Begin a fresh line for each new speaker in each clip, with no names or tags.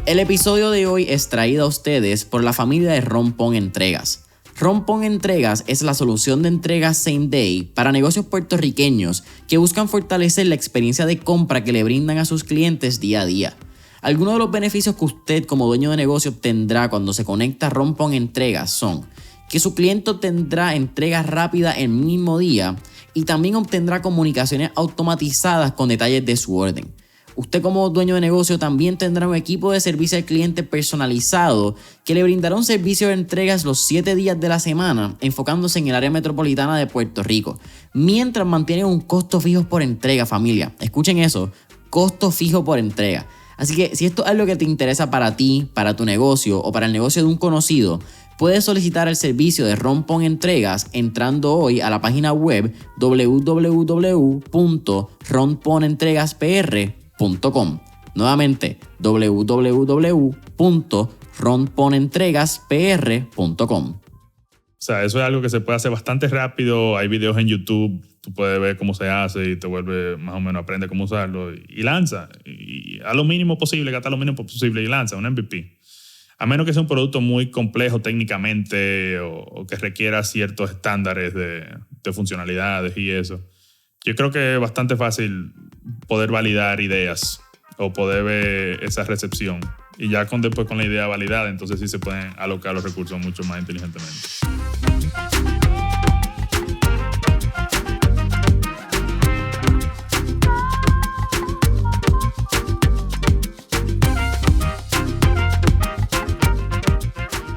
El episodio de hoy es traído a ustedes por la familia de Rompón Entregas. Rompón Entregas es la solución de entregas same day para negocios puertorriqueños que buscan fortalecer la experiencia de compra que le brindan a sus clientes día a día. Algunos de los beneficios que usted como dueño de negocio obtendrá cuando se conecta a Rompón Entregas son que su cliente obtendrá entregas rápidas el mismo día y también obtendrá comunicaciones automatizadas con detalles de su orden. Usted como dueño de negocio también tendrá un equipo de servicio al cliente personalizado que le brindará un servicio de entregas los 7 días de la semana, enfocándose en el área metropolitana de Puerto Rico, mientras mantiene un costo fijo por entrega, familia. Escuchen eso, costo fijo por entrega. Así que si esto es algo que te interesa para ti, para tu negocio o para el negocio de un conocido, puedes solicitar el servicio de Rompón Entregas entrando hoy a la página web www.romponentregaspr.com. Nuevamente, www.romponentregaspr.com.
O sea, eso es algo que se puede hacer bastante rápido. Hay videos en YouTube, tú puedes ver cómo se hace y te vuelve más o menos, aprende cómo usarlo y lanza. Y a lo mínimo posible, gasta lo mínimo posible y lanza un MVP. A menos que sea un producto muy complejo técnicamente o que requiera ciertos estándares de funcionalidades y eso. Yo creo que es bastante fácil poder validar ideas o poder ver esa recepción. Y ya después con la idea validada, entonces sí se pueden alocar los recursos mucho más inteligentemente.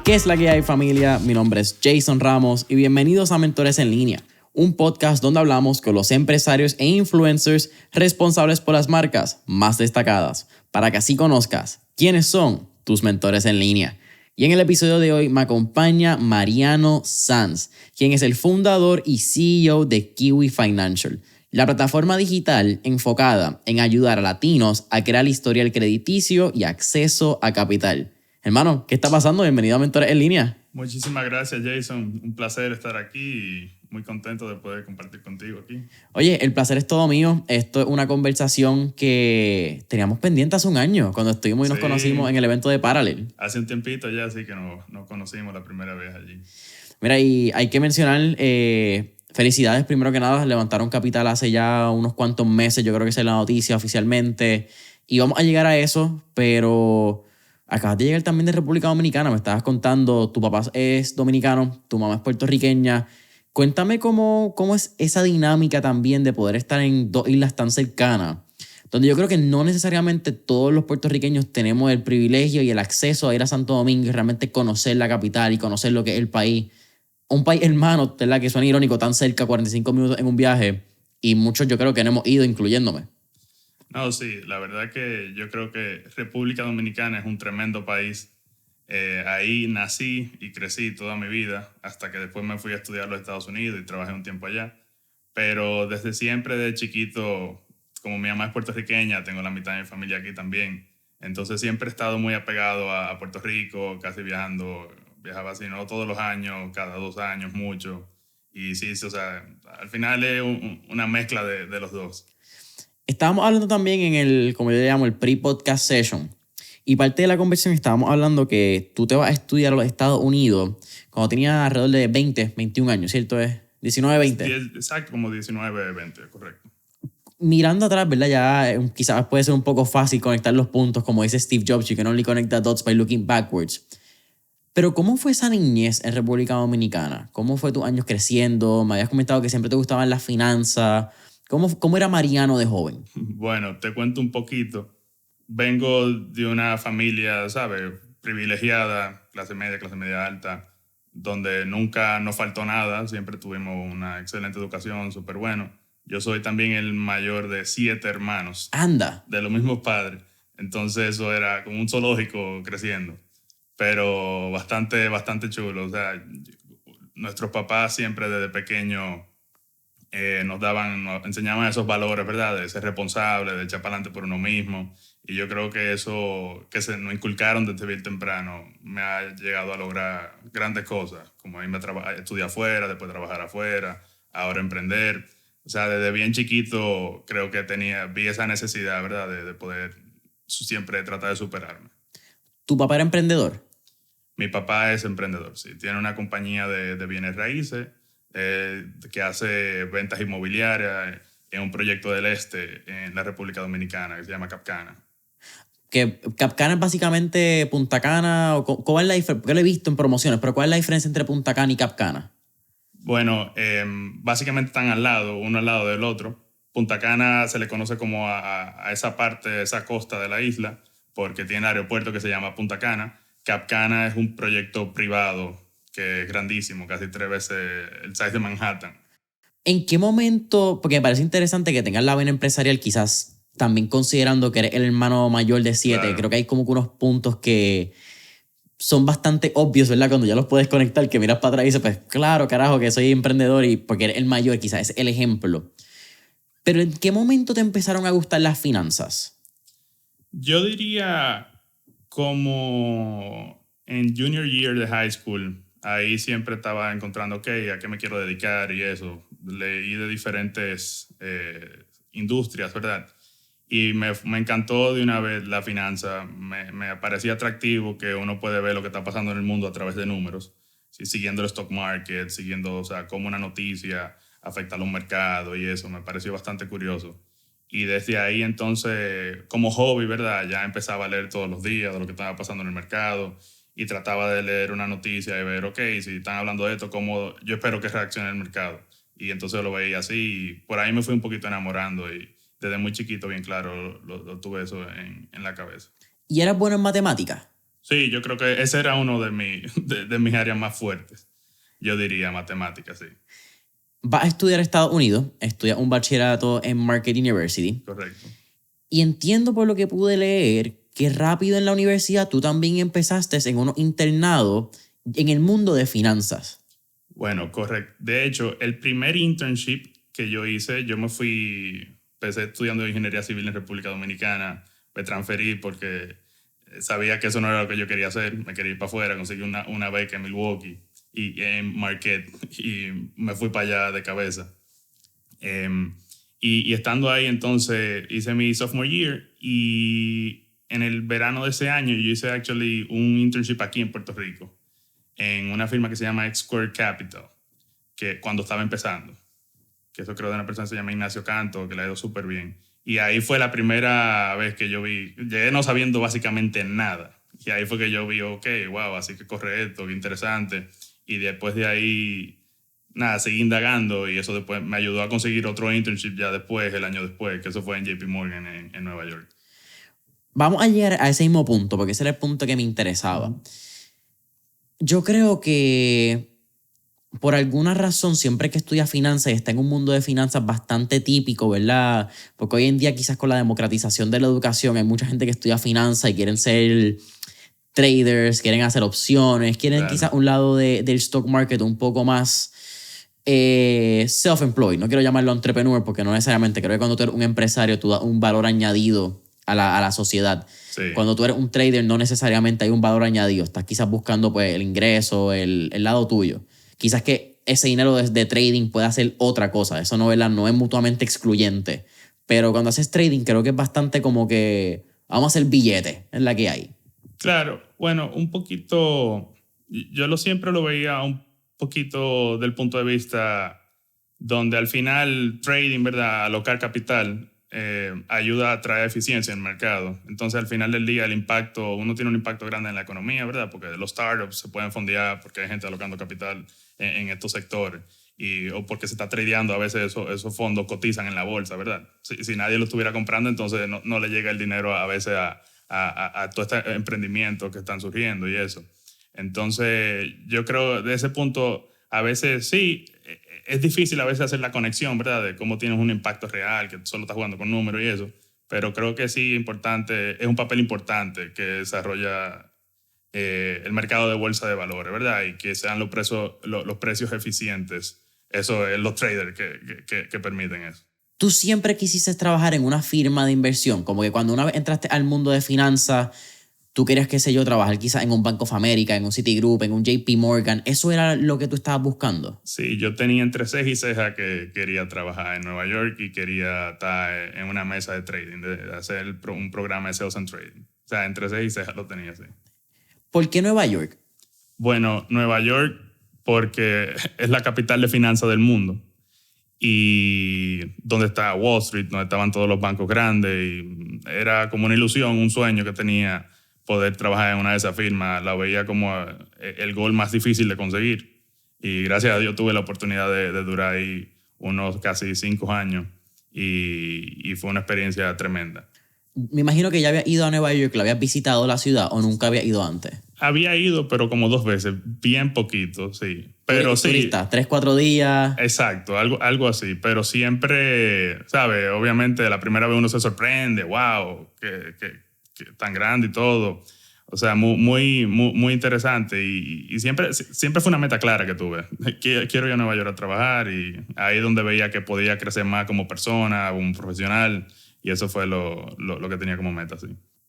¿Qué es la que hay, familia? Mi nombre es Jason Ramos y bienvenidos a Mentores en Línea, un podcast donde hablamos con los empresarios e influencers responsables por las marcas más destacadas, para que así conozcas quiénes son tus mentores en línea. Y en el episodio de hoy me acompaña Mariano Sanz, quien es el fundador y CEO de Kiwi Financial, la plataforma digital enfocada en ayudar a latinos a crear historial crediticio y acceso a capital. Hermano, ¿qué está pasando? Bienvenido a Mentores en Línea.
Muchísimas gracias, Jason. Un placer estar aquí y muy contento de poder compartir contigo aquí.
Oye, el placer es todo mío. Esto es una conversación que teníamos pendiente hace un año, cuando estuvimos y nos conocimos en el evento de Parallel.
Hace un tiempito ya, así que nos conocimos la primera vez allí.
Mira, y hay que mencionar, felicidades primero que nada, levantaron capital hace ya unos cuantos meses, yo creo que esa es la noticia oficialmente, y vamos a llegar a eso, pero acabas de llegar también de República Dominicana, me estabas contando, tu papá es dominicano, tu mamá es puertorriqueña. Cuéntame cómo es esa dinámica también de poder estar en dos islas tan cercanas, donde yo creo que no necesariamente todos los puertorriqueños tenemos el privilegio y el acceso a ir a Santo Domingo y realmente conocer la capital y conocer lo que es el país. Un país hermano, ¿verdad? Que suena irónico, tan cerca, 45 minutos en un viaje, y muchos yo creo que no hemos ido, incluyéndome.
No, sí, la verdad que yo creo que República Dominicana es un tremendo país. Ahí nací y crecí toda mi vida, hasta que después me fui a estudiar a los Estados Unidos y trabajé un tiempo allá. Pero desde siempre, de chiquito, como mi mamá es puertorriqueña, tengo la mitad de mi familia aquí también. Entonces siempre he estado muy apegado a Puerto Rico, casi viajando. Viajaba así, no todos los años, cada 2 años, mucho. Y sí, o sea, al final es una mezcla de los dos.
Estábamos hablando también en el, como yo le llamo, el pre-podcast session. Y parte de la conversación estábamos hablando que tú te vas a estudiar a los Estados Unidos cuando tenías alrededor de 20, 21 años, ¿cierto? Es 19, 20.
Exacto, como 19, 20, correcto.
Mirando atrás, ¿verdad? Ya quizás puede ser un poco fácil conectar los puntos, como dice Steve Jobs, you can only connect the dots by looking backwards. Pero ¿cómo fue esa niñez en República Dominicana? ¿Cómo fue tus años creciendo? Me habías comentado que siempre te gustaban las finanzas. ¿Cómo era Mariano de joven?
Bueno, te cuento un poquito. Vengo de una familia, ¿sabes? Privilegiada, clase media alta, donde nunca nos faltó nada. Siempre tuvimos una excelente educación, súper bueno. Yo soy también el mayor de 7 hermanos.
¡Anda!
De los mismos padres. Entonces eso era como un zoológico creciendo. Pero bastante chulo. O sea, nuestros papás siempre desde pequeños nos enseñaban esos valores, ¿verdad? De ser responsable, de echar para adelante por uno mismo. Y yo creo que eso que nos inculcaron desde bien temprano me ha llegado a lograr grandes cosas, como irme a estudiar afuera, después trabajar afuera, ahora emprender. O sea, desde bien chiquito creo que vi esa necesidad, ¿verdad? De poder siempre tratar de superarme.
¿Tu papá era emprendedor?
Mi papá es emprendedor, sí. Tiene una compañía de bienes raíces que hace ventas inmobiliarias en un proyecto del este en la República Dominicana que se llama Capcana.
Que Capcana es básicamente Punta Cana. ¿Cuál es la diferencia? Porque lo he visto en promociones, pero ¿cuál es la diferencia entre Punta Cana y Capcana?
Bueno, básicamente están al lado, uno al lado del otro. Punta Cana se le conoce como a esa parte, esa costa de la isla, porque tiene aeropuerto que se llama Punta Cana. Capcana es un proyecto privado que es grandísimo, casi 3 veces el size de Manhattan.
¿En qué momento? Porque me parece interesante que tengas la vena empresarial, quizás también considerando que eres el hermano mayor de 7.
Claro.
Creo que hay como que unos puntos que son bastante obvios, ¿verdad? Cuando ya los puedes conectar, que miras para atrás y dices, pues claro, carajo, que soy emprendedor y porque eres el mayor, quizás es el ejemplo. Pero ¿en qué momento te empezaron a gustar las finanzas?
Yo diría como en junior year de high school, ahí siempre estaba encontrando, ok, a qué me quiero dedicar y eso. Leí de diferentes industrias, ¿verdad? Y me encantó de una vez la finanza. Me parecía atractivo que uno puede ver lo que está pasando en el mundo a través de números, ¿sí? Siguiendo el stock market, siguiendo, o sea, cómo una noticia afecta a los mercados y eso. Me pareció bastante curioso. Y desde ahí entonces, como hobby, ¿verdad? Ya empezaba a leer todos los días de lo que estaba pasando en el mercado y trataba de leer una noticia y ver, ok, si están hablando de esto, ¿cómo yo espero que reaccione el mercado? Y entonces lo veía así y por ahí me fui un poquito enamorando y desde muy chiquito, bien claro, lo tuve eso en la cabeza.
¿Y eras bueno en matemáticas?
Sí, yo creo que ese era uno de mis áreas más fuertes. Yo diría matemáticas, sí.
Vas a estudiar a Estados Unidos, estudias un bachillerato en Market University.
Correcto.
Y entiendo por lo que pude leer que rápido en la universidad tú también empezaste en unos internados en el mundo de finanzas.
Bueno, correcto. De hecho, el primer internship que yo hice, empecé estudiando ingeniería civil en República Dominicana, me transferí porque sabía que eso no era lo que yo quería hacer, me quería ir para afuera, conseguí una beca en Milwaukee y en Marquette y me fui para allá de cabeza. Y estando ahí entonces hice mi sophomore year y en el verano de ese año yo hice actually un internship aquí en Puerto Rico en una firma que se llama X Square Capital, que cuando estaba empezando, que eso creo de una persona que se llama Ignacio Canto, que le ha ido súper bien. Y ahí fue la primera vez que yo llegué no sabiendo básicamente nada. Y ahí fue que yo vi, ok, wow, así que corre esto, qué interesante. Y después de ahí, nada, seguí indagando y eso después me ayudó a conseguir otro internship ya después, el año después, que eso fue en JP Morgan en Nueva York.
Vamos a llegar a ese mismo punto, porque ese era el punto que me interesaba. Yo creo que por alguna razón, siempre que estudia finanzas y está en un mundo de finanzas bastante típico, ¿verdad? Porque hoy en día quizás con la democratización de la educación hay mucha gente que estudia finanzas y quieren ser traders, quieren hacer opciones, quieren
Claro.
quizás un lado del stock market un poco más self-employed. No quiero llamarlo entrepreneur porque no necesariamente. Creo que cuando tú eres un empresario tú das un valor añadido a la sociedad.
Sí.
Cuando tú eres un trader no necesariamente hay un valor añadido. Estás quizás buscando pues, el ingreso, el lado tuyo. Quizás que ese dinero de trading pueda hacer otra cosa. Eso no, ¿verdad? No es mutuamente excluyente. Pero cuando haces trading creo que es bastante como que vamos a hacer billete, es la que hay.
Claro, bueno, un poquito, siempre lo veía un poquito del punto de vista donde al final trading, ¿verdad? Alocar capital ayuda a traer eficiencia en el mercado. Entonces al final del día uno tiene un impacto grande en la economía, ¿verdad? Porque los startups se pueden fondear porque hay gente alocando capital en estos sectores. O porque se está tradeando, a veces esos fondos cotizan en la bolsa, ¿verdad? Si nadie lo estuviera comprando, entonces no le llega el dinero a veces a todo este emprendimiento que están surgiendo y eso. Entonces, yo creo de ese punto, a veces sí, es difícil a veces hacer la conexión, ¿verdad? De cómo tienes un impacto real, que solo estás jugando con números y eso. Pero creo que sí, es un papel importante que desarrolla el mercado de bolsa de valores, ¿verdad? Y que sean los precios eficientes. Eso es los traders que permiten eso.
¿Tú siempre quisiste trabajar en una firma de inversión? Como que cuando una vez entraste al mundo de finanzas, tú querías, qué sé yo, trabajar quizás en un Bank of America, en un Citigroup, en un JP Morgan. ¿Eso era lo que tú estabas buscando?
Sí, yo tenía entre ceja y ceja que quería trabajar en Nueva York y quería estar en una mesa de trading, de hacer un programa de sales and trading. O sea, entre ceja y ceja lo tenía así.
¿Por qué Nueva York?
Bueno, Nueva York porque es la capital de finanzas del mundo y donde está Wall Street, donde estaban todos los bancos grandes, y era como una ilusión, un sueño que tenía poder trabajar en una de esas firmas. La veía como el gol más difícil de conseguir y gracias a Dios tuve la oportunidad de durar ahí unos casi 5 años y fue una experiencia tremenda.
Me imagino que ya había ido a Nueva York, que lo habías visitado la ciudad o nunca había ido antes.
Había ido, pero como 2 veces, bien poquito, sí. Pero sí.
Turista, 3, 4 días.
Exacto, algo así. Pero siempre, ¿sabes? Obviamente la primera vez uno se sorprende, wow, que tan grande y todo. O sea, muy interesante. Y siempre fue una meta clara que tuve. Quiero ir a Nueva York a trabajar y ahí es donde veía que podía crecer más como persona, como profesional. Y eso fue lo que tenía como meta, sí.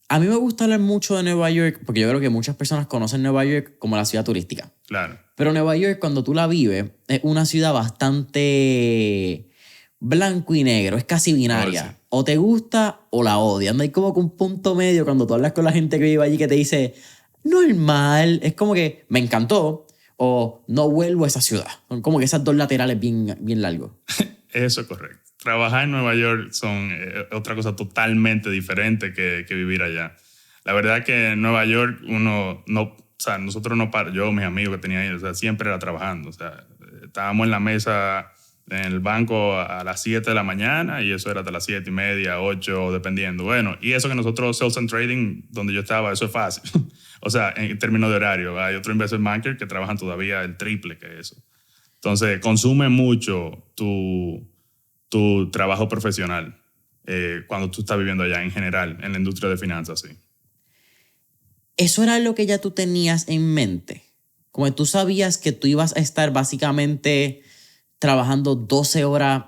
A mí me gusta hablar mucho de Nueva York porque yo creo que muchas personas conocen Nueva York como la ciudad turística.
Claro.
Pero Nueva York, cuando tú la vives, es una ciudad bastante blanco y negro, es casi binaria.
Oh, sí.
O te gusta o la odias. No hay como que un punto medio cuando tú hablas con la gente que vive allí que te dice, normal, es como que me encantó o no vuelvo a esa ciudad. Son como que esas dos laterales bien largos.
Eso es correcto. Trabajar en Nueva York son otra cosa totalmente diferente que vivir allá. La verdad que en Nueva York uno no, o sea, nosotros no yo, mis amigos que tenía ahí, o sea, siempre era trabajando. O sea, estábamos en la mesa en el banco a las 7 de la mañana y eso era hasta las 7:30, 8, dependiendo. Bueno, y eso que nosotros, Sales and Trading, donde yo estaba, eso es fácil. O sea, en términos de horario, hay otro investment banker que trabajan todavía el triple que eso. Entonces, consume mucho tu trabajo profesional cuando tú estás viviendo allá en general, en la industria de finanzas, sí.
¿Eso era lo que ya tú tenías en mente? Como que tú sabías que tú ibas a estar básicamente trabajando 12 horas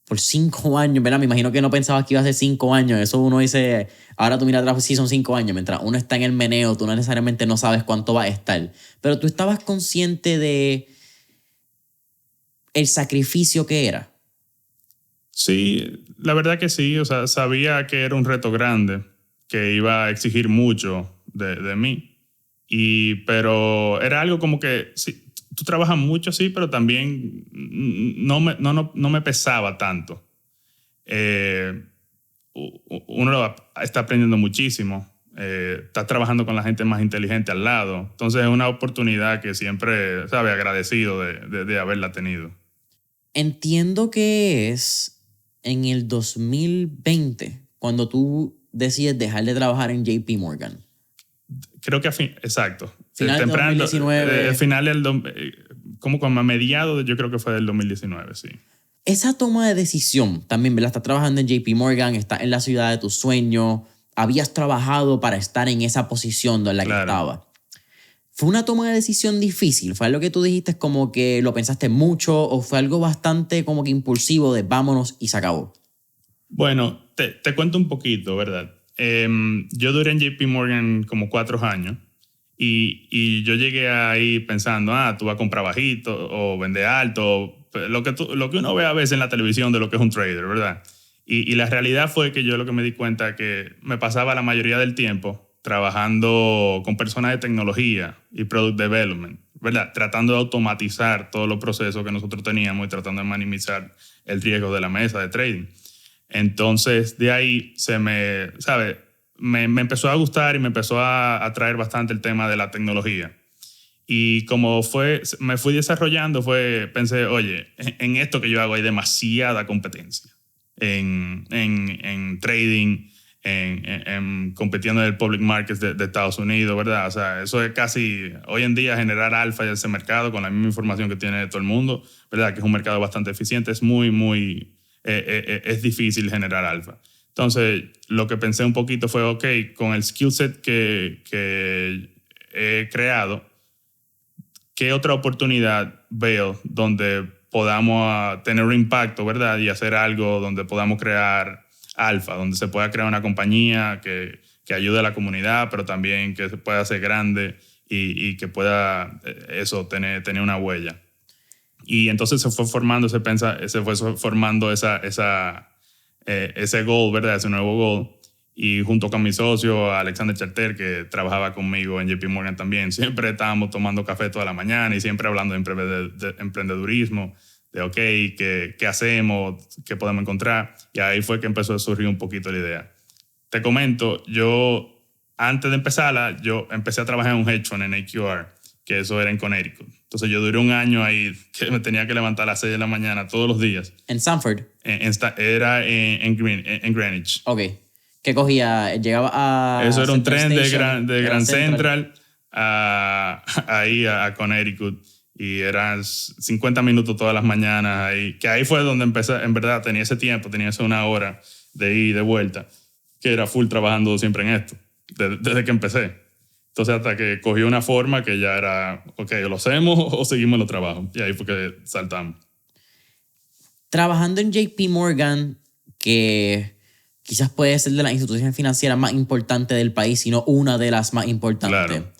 por 5 años, ¿verdad? Me imagino que no pensabas que iba a ser 5 años. Eso uno dice, ahora tú miras atrás, sí son 5 años. Mientras uno está en el meneo, tú no necesariamente no sabes cuánto va a estar. Pero tú estabas consciente de el sacrificio que era.
Sí, la verdad que sí. O sea, sabía que era un reto grande, que iba a exigir mucho de mí. Pero era algo como que sí, tú trabajas mucho, sí, pero también no me pesaba tanto. Uno está aprendiendo muchísimo. Está trabajando con la gente más inteligente al lado. Entonces es una oportunidad que siempre, ¿sabe? Agradecido de haberla tenido.
Entiendo que es en el 2020 cuando tú decides dejar de trabajar en JP Morgan.
Creo que exacto.
Final del 2019.
Final como a mediados, yo creo que fue del 2019, sí.
Esa toma de decisión también, ¿verdad? Estás trabajando en JP Morgan, estás en la ciudad de tus sueños, habías trabajado para estar en esa posición en la que estabas. ¿Fue una toma de decisión difícil? ¿Fue algo que tú dijiste como que lo pensaste mucho o fue algo bastante como que impulsivo de vámonos y se acabó?
Bueno, te cuento un poquito, ¿verdad? Yo duré en JP Morgan como 4 años y yo llegué ahí pensando, tú vas a comprar bajito o vender alto, lo que uno ve a veces en la televisión de lo que es un trader, ¿verdad? Y la realidad fue que yo lo que me di cuenta que me pasaba la mayoría del tiempo trabajando con personas de tecnología y product development, ¿verdad? Tratando de automatizar todos los procesos que nosotros teníamos y tratando de minimizar el riesgo de la mesa de trading. Entonces, de ahí me empezó a gustar y me empezó a atraer bastante el tema de la tecnología. Y como me fui desarrollando, pensé, oye, en esto que yo hago hay demasiada competencia en trading, en compitiendo en el public markets de Estados Unidos, ¿verdad? O sea, eso es casi, hoy en día, generar alfa en ese mercado con la misma información que tiene todo el mundo, ¿verdad? Que es un mercado bastante eficiente, es es difícil generar alfa. Entonces, lo que pensé un poquito fue, ok, con el skill set que he creado, ¿qué otra oportunidad veo donde podamos tener un impacto, ¿verdad? Y hacer algo donde podamos crear alfa, donde se pueda crear una compañía que que ayude a la comunidad, pero también que se pueda hacer grande y que pueda tener una huella. Y entonces se fue formando ese goal, ¿verdad? Ese nuevo goal. Y junto con mi socio, Alexander Charter, que trabajaba conmigo en JP Morgan también, siempre estábamos tomando café toda la mañana y siempre hablando de emprendedurismo, de ok, ¿qué hacemos? ¿Qué podemos encontrar? Y ahí fue que empezó a surgir un poquito la idea. Te comento, yo antes de empezarla, yo empecé a trabajar en un hedge fund en AQR, que eso era en Connecticut. Entonces yo duré un año ahí que me tenía que levantar a las 6 de la mañana todos los días.
¿En Stanford?
Era en Greenwich.
Ok. ¿Qué cogía? ¿Llegaba a...?
Eso era un
Central
tren
Station,
de Grand Central ahí a Connecticut. Y eran 50 minutos todas las mañanas ahí. Que ahí fue donde empecé, en verdad, tenía ese tiempo, tenía esa una hora de ir y de vuelta, que era full trabajando siempre en esto, desde que empecé. Entonces hasta que cogí una forma que ya era, ok, lo hacemos o seguimos los trabajos. Y ahí fue que saltamos.
Trabajando en JP Morgan, que quizás puede ser de las instituciones financieras más importantes del país, sino una de las más importantes.
Claro.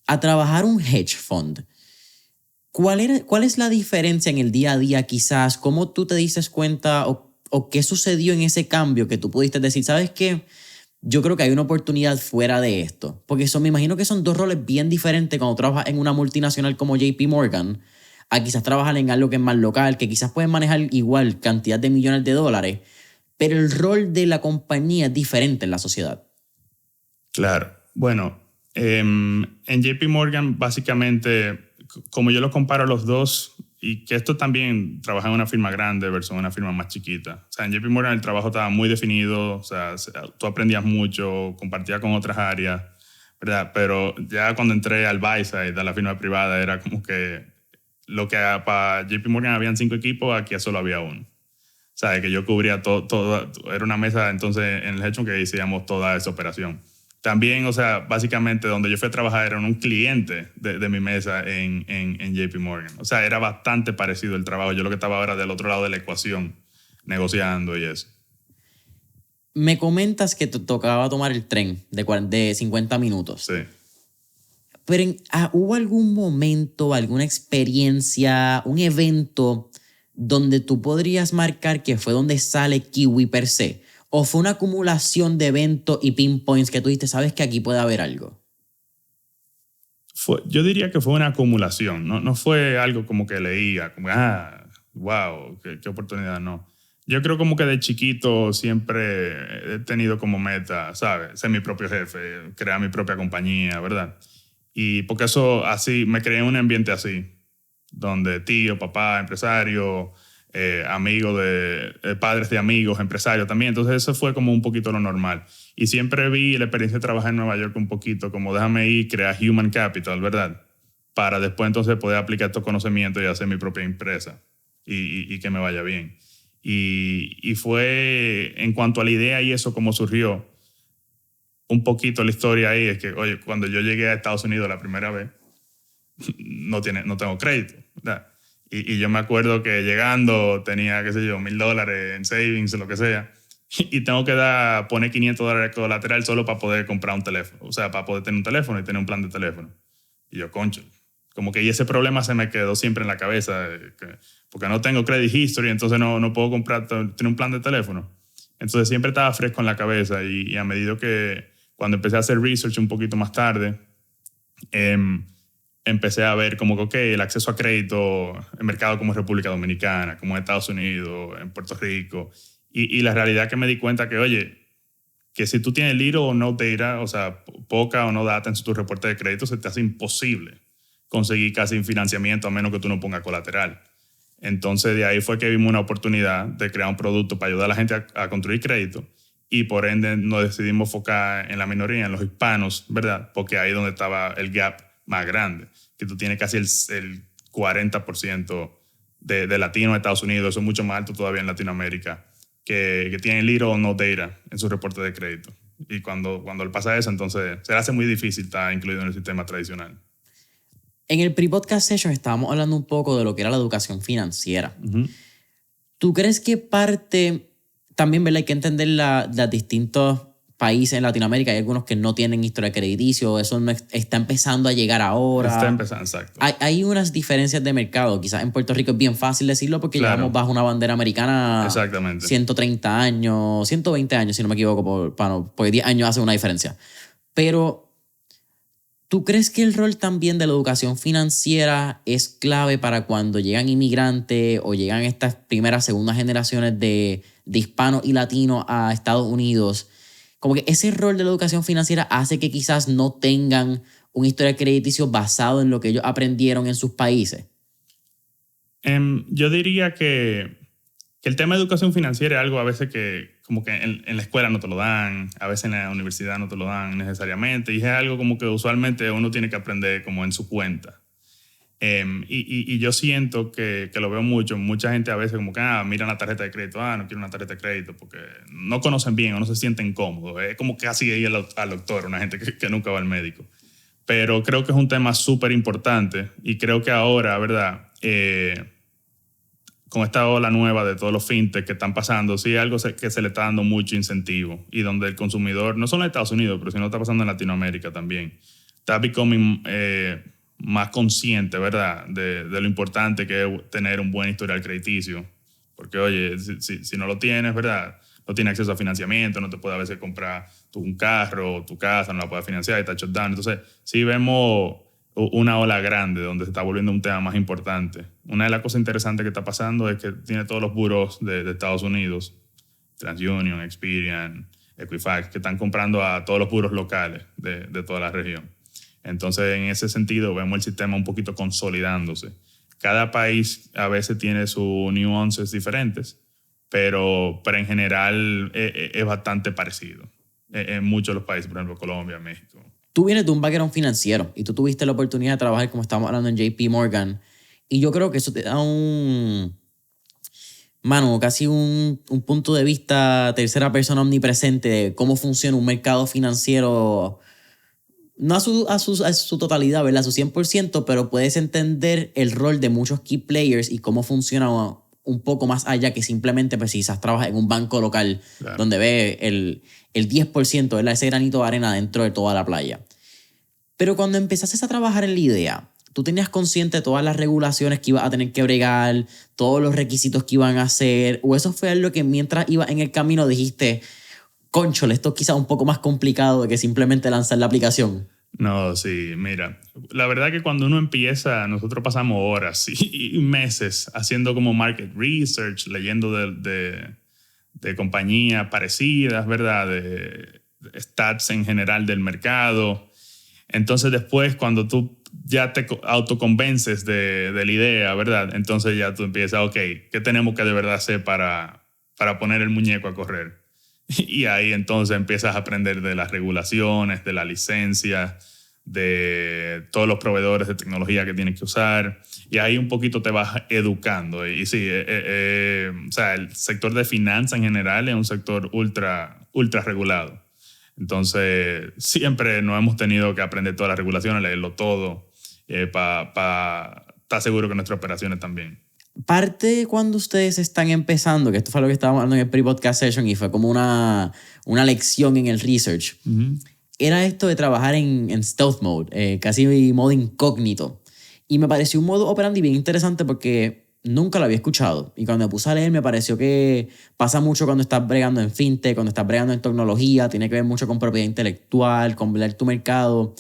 A trabajar un hedge fund, ¿cuál es la diferencia en el día a día quizás? ¿Cómo tú te dices cuenta o qué sucedió en ese cambio que tú pudiste decir, ¿sabes qué? Yo creo que hay una oportunidad fuera de esto. Porque me imagino que son dos roles bien diferentes cuando trabajas en una multinacional como JP Morgan a quizás trabajar en algo que es más local, que quizás pueden manejar igual cantidad de millones de dólares, pero el rol de la compañía es diferente en la sociedad.
Claro. Bueno, en JP Morgan básicamente, como yo lo comparo a los dos, y que esto también trabaja en una firma grande versus una firma más chiquita. O sea, en JP Morgan el trabajo estaba muy definido, o sea, tú aprendías mucho, compartías con otras áreas, ¿verdad? Pero ya cuando entré al buy-side, a la firma privada, era como que lo que para JP Morgan habían 5 equipos, aquí solo había uno. O sea, que yo cubría todo, era una mesa entonces en el hedge fund que hacíamos toda esa operación. También, o sea, básicamente donde yo fui a trabajar era un cliente de mi mesa en JP Morgan. O sea, era bastante parecido el trabajo. Yo lo que estaba ahora del otro lado de la ecuación, negociando y eso.
Me comentas que te tocaba tomar el tren de 50 minutos.
Sí.
Pero ¿hubo algún momento, alguna experiencia, un evento donde tú podrías marcar que fue donde sale Kiwi per se? ¿O fue una acumulación de eventos y pinpoints que tú dijiste, sabes que aquí puede haber algo?
Yo diría que fue una acumulación. No fue algo como que leía, como, wow, qué oportunidad, no. Yo creo como que de chiquito siempre he tenido como meta, ¿sabes? Ser mi propio jefe, crear mi propia compañía, ¿verdad? Y porque eso así, me creé un ambiente así, donde tío, papá, empresario, amigos padres de amigos, empresarios también. Entonces eso fue como un poquito lo normal. Y siempre vi la experiencia de trabajar en Nueva York un poquito como déjame ir, crear human capital, ¿verdad? Para después entonces poder aplicar estos conocimientos y hacer mi propia empresa y que me vaya bien. Y fue en cuanto a la idea y eso como surgió, un poquito la historia ahí es que, oye, cuando yo llegué a Estados Unidos la primera vez, no tengo crédito, ¿verdad? Y yo me acuerdo que llegando tenía, qué sé yo, $1,000 en savings o lo que sea, y tengo que poner $500 colateral solo para poder comprar un teléfono, o sea, para poder tener un teléfono y tener un plan de teléfono. Y yo, concho, como que ese problema se me quedó siempre en la cabeza, porque no tengo credit history, entonces no puedo tener un plan de teléfono. Entonces siempre estaba fresco en la cabeza y a medida que cuando empecé a hacer research un poquito más tarde, empecé a ver como que okay, el acceso a crédito en mercados como República Dominicana, como en Estados Unidos, en Puerto Rico, y la realidad que me di cuenta que, oye, que si tú tienes little o no data, o sea, poca o no data en tu reporte de crédito, se te hace imposible conseguir casi financiamiento a menos que tú no pongas colateral. Entonces de ahí fue que vimos una oportunidad de crear un producto para ayudar a la gente a construir crédito y por ende nos decidimos enfocar en la minoría, en los hispanos, ¿verdad? Porque ahí es donde estaba el gap más grande, que tú tienes casi el 40% de latinos en Estados Unidos, eso es mucho más alto todavía en Latinoamérica, que tienen little o no data en su reporte de crédito. Y cuando le pasa eso, entonces se le hace muy difícil estar incluido en el sistema tradicional.
En el pre-podcast session estábamos hablando un poco de lo que era la educación financiera.
Uh-huh.
¿Tú crees que parte, también ¿verdad? Hay que entender las distintas países en Latinoamérica, hay algunos que no tienen historial crediticio, eso no está empezando a llegar ahora.
Está empezando, exacto.
Hay unas diferencias de mercado, quizás en Puerto Rico es bien fácil decirlo porque
Claro.
llevamos bajo una bandera americana
Exactamente.
130 años, 120 años si no me equivoco, porque 10 años hace una diferencia. Pero ¿tú crees que el rol también de la educación financiera es clave para cuando llegan inmigrantes o llegan estas primeras, segundas generaciones de hispanos y latinos a Estados Unidos? Como que ese rol de la educación financiera hace que quizás no tengan un historial crediticio basado en lo que ellos aprendieron en sus países.
Yo diría que el tema de educación financiera es algo a veces que como que en la escuela no te lo dan, a veces en la universidad no te lo dan necesariamente, y es algo como que usualmente uno tiene que aprender como en su cuenta. Y yo siento que lo veo mucho, mucha gente a veces como que miran la tarjeta de crédito, no quiero una tarjeta de crédito porque no conocen bien o no se sienten cómodos. Es como casi ir al doctor, una gente que nunca va al médico. Pero creo que es un tema súper importante y creo que ahora, ¿verdad? Con esta ola nueva de todos los fintech que están pasando, sí es algo que se le está dando mucho incentivo y donde el consumidor, no solo en Estados Unidos, pero sino está pasando en Latinoamérica también, está becoming más consciente, ¿verdad? De lo importante que es tener un buen historial crediticio. Porque, oye, si no lo tienes, ¿verdad? No tienes acceso a financiamiento, no te puede a veces comprar un carro, tu casa, no la puedes financiar y está shut down. Entonces, sí vemos una ola grande donde se está volviendo un tema más importante. Una de las cosas interesantes que está pasando es que tiene todos los buros de Estados Unidos, TransUnion, Experian, Equifax, que están comprando a todos los buros locales de toda la región. Entonces, en ese sentido, vemos el sistema un poquito consolidándose. Cada país a veces tiene sus nuances diferentes, pero en general es bastante parecido. En muchos de los países, por ejemplo, Colombia, México.
Tú vienes de un background financiero y tú tuviste la oportunidad de trabajar, como estábamos hablando, en JP Morgan. Y yo creo que eso te da casi un punto de vista tercera persona omnipresente de cómo funciona un mercado financiero. No a su totalidad, ¿verdad? A su 100%, pero puedes entender el rol de muchos key players y cómo funciona un poco más allá que simplemente pues, si quizás trabajas en un banco local, claro, donde ves el 10%, ¿verdad? Ese granito de arena dentro de toda la playa. Pero cuando empezaste a trabajar en la idea, tú tenías consciente de todas las regulaciones que ibas a tener que bregar, todos los requisitos que iban a hacer, o eso fue algo que mientras ibas en el camino dijiste, cónchole, esto es quizás un poco más complicado de que simplemente lanzar la aplicación.
No, sí, mira, la verdad que cuando uno empieza, nosotros pasamos horas y meses haciendo como market research, leyendo de compañías parecidas, ¿verdad? De stats en general del mercado. Entonces después, cuando tú ya te autoconvences de la idea, ¿verdad? Entonces ya tú empiezas, ok, ¿qué tenemos que de verdad hacer para poner el muñeco a correr? Y ahí entonces empiezas a aprender de las regulaciones, de la licencia, de todos los proveedores de tecnología que tienes que usar. Y ahí un poquito te vas educando. Y sí, o sea, el sector de finanzas en general es un sector ultra regulado. Entonces, siempre nos hemos tenido que aprender todas las regulaciones, leerlo todo, para estar seguro que nuestras operaciones también.
Parte de cuando ustedes están empezando, que esto fue lo que estábamos hablando en el pre-podcast session y fue como una lección en el research, era esto de trabajar en stealth mode, casi modo incógnito. Y me pareció un modo operandi bien interesante porque nunca lo había escuchado. Y cuando me puse a leer me pareció que pasa mucho cuando estás bregando en fintech, cuando estás bregando en tecnología, tiene que ver mucho con propiedad intelectual, con ver tu mercado.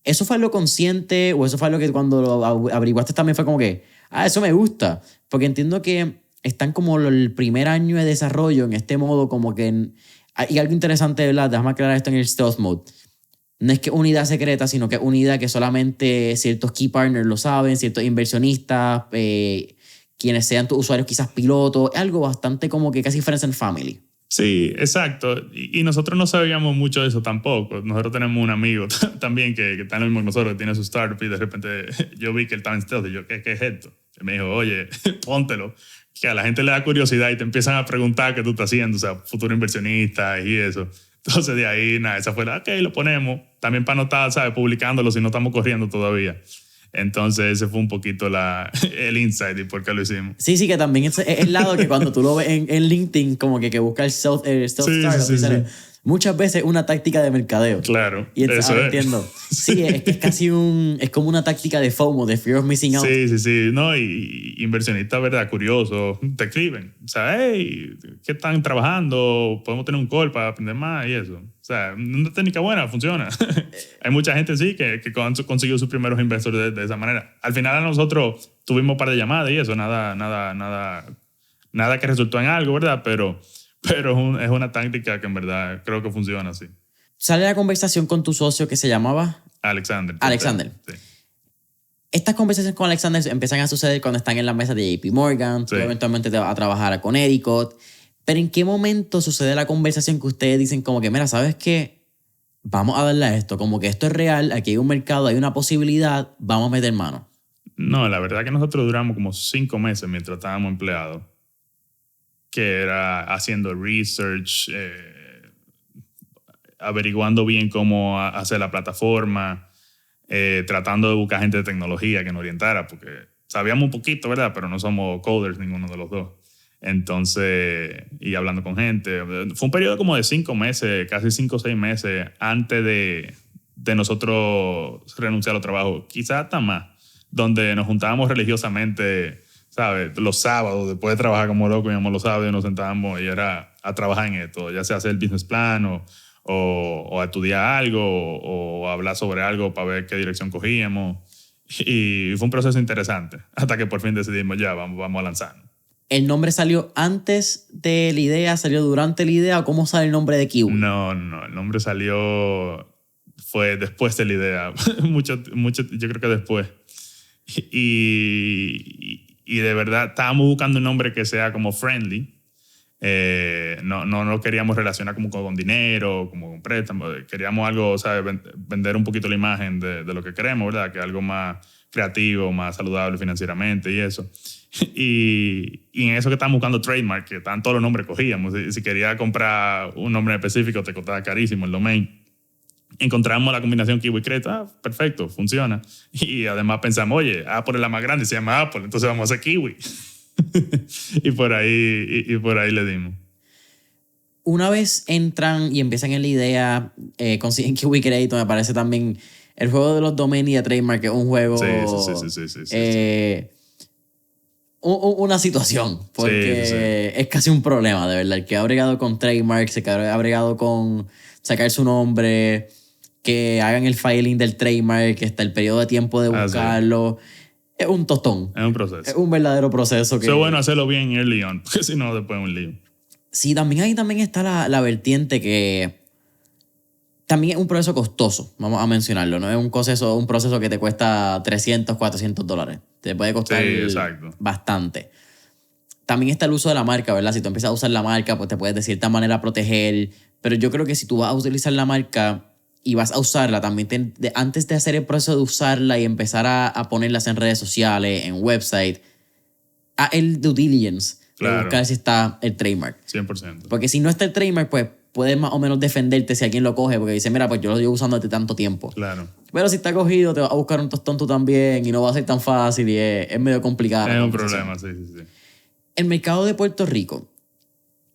¿Eso fue lo consciente o eso fue lo que cuando lo averiguaste también fue como que, eso me gusta? Porque entiendo que están como el primer año de desarrollo en este modo como que... Y algo interesante, ¿verdad? Déjame aclarar esto en el stealth mode. No es que unidad secreta, sino que unidad que solamente ciertos key partners lo saben, ciertos inversionistas, quienes sean tus usuarios quizás pilotos, algo bastante como que casi friends and family.
Sí, exacto. Y nosotros no sabíamos mucho de eso tampoco. Nosotros tenemos un amigo también que está en lo mismo que nosotros, que tiene su startup y de repente yo vi que él estaba en stealth y yo, ¿qué es esto? Y me dijo, oye, póntelo. Que a la gente le da curiosidad y te empiezan a preguntar qué tú estás haciendo, o sea, futuro inversionista y eso. Entonces de ahí, nada, esa fue la, ok, lo ponemos. También para no estar, ¿sabes? Publicándolo si no estamos corriendo todavía. Entonces ese fue un poquito el insight y por qué lo hicimos.
Sí, que también es el lado que cuando tú lo ves en LinkedIn como que busca el stealth startup. Sí. Muchas veces una táctica de mercadeo.
Claro,
Y
eso
ahora
es.
entiendo. Sí, es que es casi es como una táctica de FOMO, de Fear of Missing Out.
Sí. No, y inversionistas, ¿verdad? Curiosos, te escriben. O sea, hey, ¿qué están trabajando? Podemos tener un call para aprender más y eso. O sea, una técnica buena, funciona. Hay mucha gente, sí, que han conseguido sus primeros inversores de esa manera. Al final a nosotros tuvimos un par de llamadas y eso, nada que resultó en algo, ¿verdad? Pero es una táctica que en verdad creo que funciona así.
Sale la conversación con tu socio que se llamaba
Alexander.
Sí.
Sí.
Estas conversaciones con Alexander empiezan a suceder cuando están en la mesa de JP Morgan,
Sí.
tú eventualmente te vas a trabajar a Connecticut. Pero ¿en qué momento sucede la conversación que ustedes dicen como que, mira, ¿sabes qué? Vamos a darle a esto, como que esto es real, aquí hay un mercado, hay una posibilidad, vamos a meter mano?
No, la verdad que nosotros duramos como 5 meses mientras estábamos empleados, que era haciendo research, averiguando bien cómo hacer la plataforma, tratando de buscar gente de tecnología que nos orientara, porque sabíamos un poquito, ¿verdad? Pero no somos coders ninguno de los dos. Entonces, y hablando con gente. Fue un periodo como de 5 meses, casi 5 o 6 meses antes de nosotros renunciar al trabajo, quizás hasta más, donde nos juntábamos religiosamente, ¿sabes? Los sábados, después de trabajar como locos, íbamos los sábados y nos sentábamos y era a trabajar en esto, ya sea hacer el business plan o a estudiar algo o hablar sobre algo para ver qué dirección cogíamos. Y fue un proceso interesante, hasta que por fin decidimos ya, vamos a lanzarnos.
¿El nombre salió antes de la idea, salió durante la idea o cómo sale el nombre de Kiwi?
No, el nombre fue después de la idea, mucho, yo creo que después. Y de verdad estábamos buscando un nombre que sea como friendly. No queríamos relacionar como con dinero, como con préstamo. Queríamos algo, ¿sabes? Vender un poquito la imagen de lo que queremos, ¿verdad? Que algo más creativo, más saludable financieramente y eso. Y en eso que estábamos buscando trademark, que estaban todos los nombres cogíamos. Si querías comprar un nombre específico, te costaba carísimo el domain. Encontramos la combinación Kiwi Creta, perfecto, funciona. Y además pensamos, oye, Apple es la más grande, se llama Apple, entonces vamos a hacer Kiwi. y por ahí le dimos.
Una vez entran y empiezan en la idea, consiguen Kiwi Crédito, me parece también el juego de los domain y de trademark, que es un juego...
Sí.
Una situación, porque es casi un problema, de verdad. El que ha bregado con trademarks, el que ha bregado con sacar su nombre, que hagan el filing del trademark, que está el periodo de tiempo de buscarlo. Es un tostón.
Es un proceso.
Es un verdadero proceso.
Es bueno hacerlo bien early on, porque si no, después es un lío.
Sí, ahí también está la vertiente que también es un proceso costoso, vamos a mencionarlo. No es un proceso que te cuesta $300, $400. Te puede costar bastante. También está el uso de la marca, ¿verdad? Si tú empiezas a usar la marca, pues te puedes de cierta manera proteger. Pero yo creo que si tú vas a utilizar la marca y vas a usarla, también antes de hacer el proceso de usarla y empezar a ponerlas en redes sociales, en website, a el due diligence de buscar si está el trademark.
100%.
Porque si no está el trademark, pues puedes más o menos defenderte si alguien lo coge, porque dice, mira, pues yo lo llevo usando desde tanto tiempo.
Claro.
Pero si está cogido, te vas a buscar un tostón tú también y no va a ser tan fácil y es medio complicado.
Es un problema, sí.
El mercado de Puerto Rico,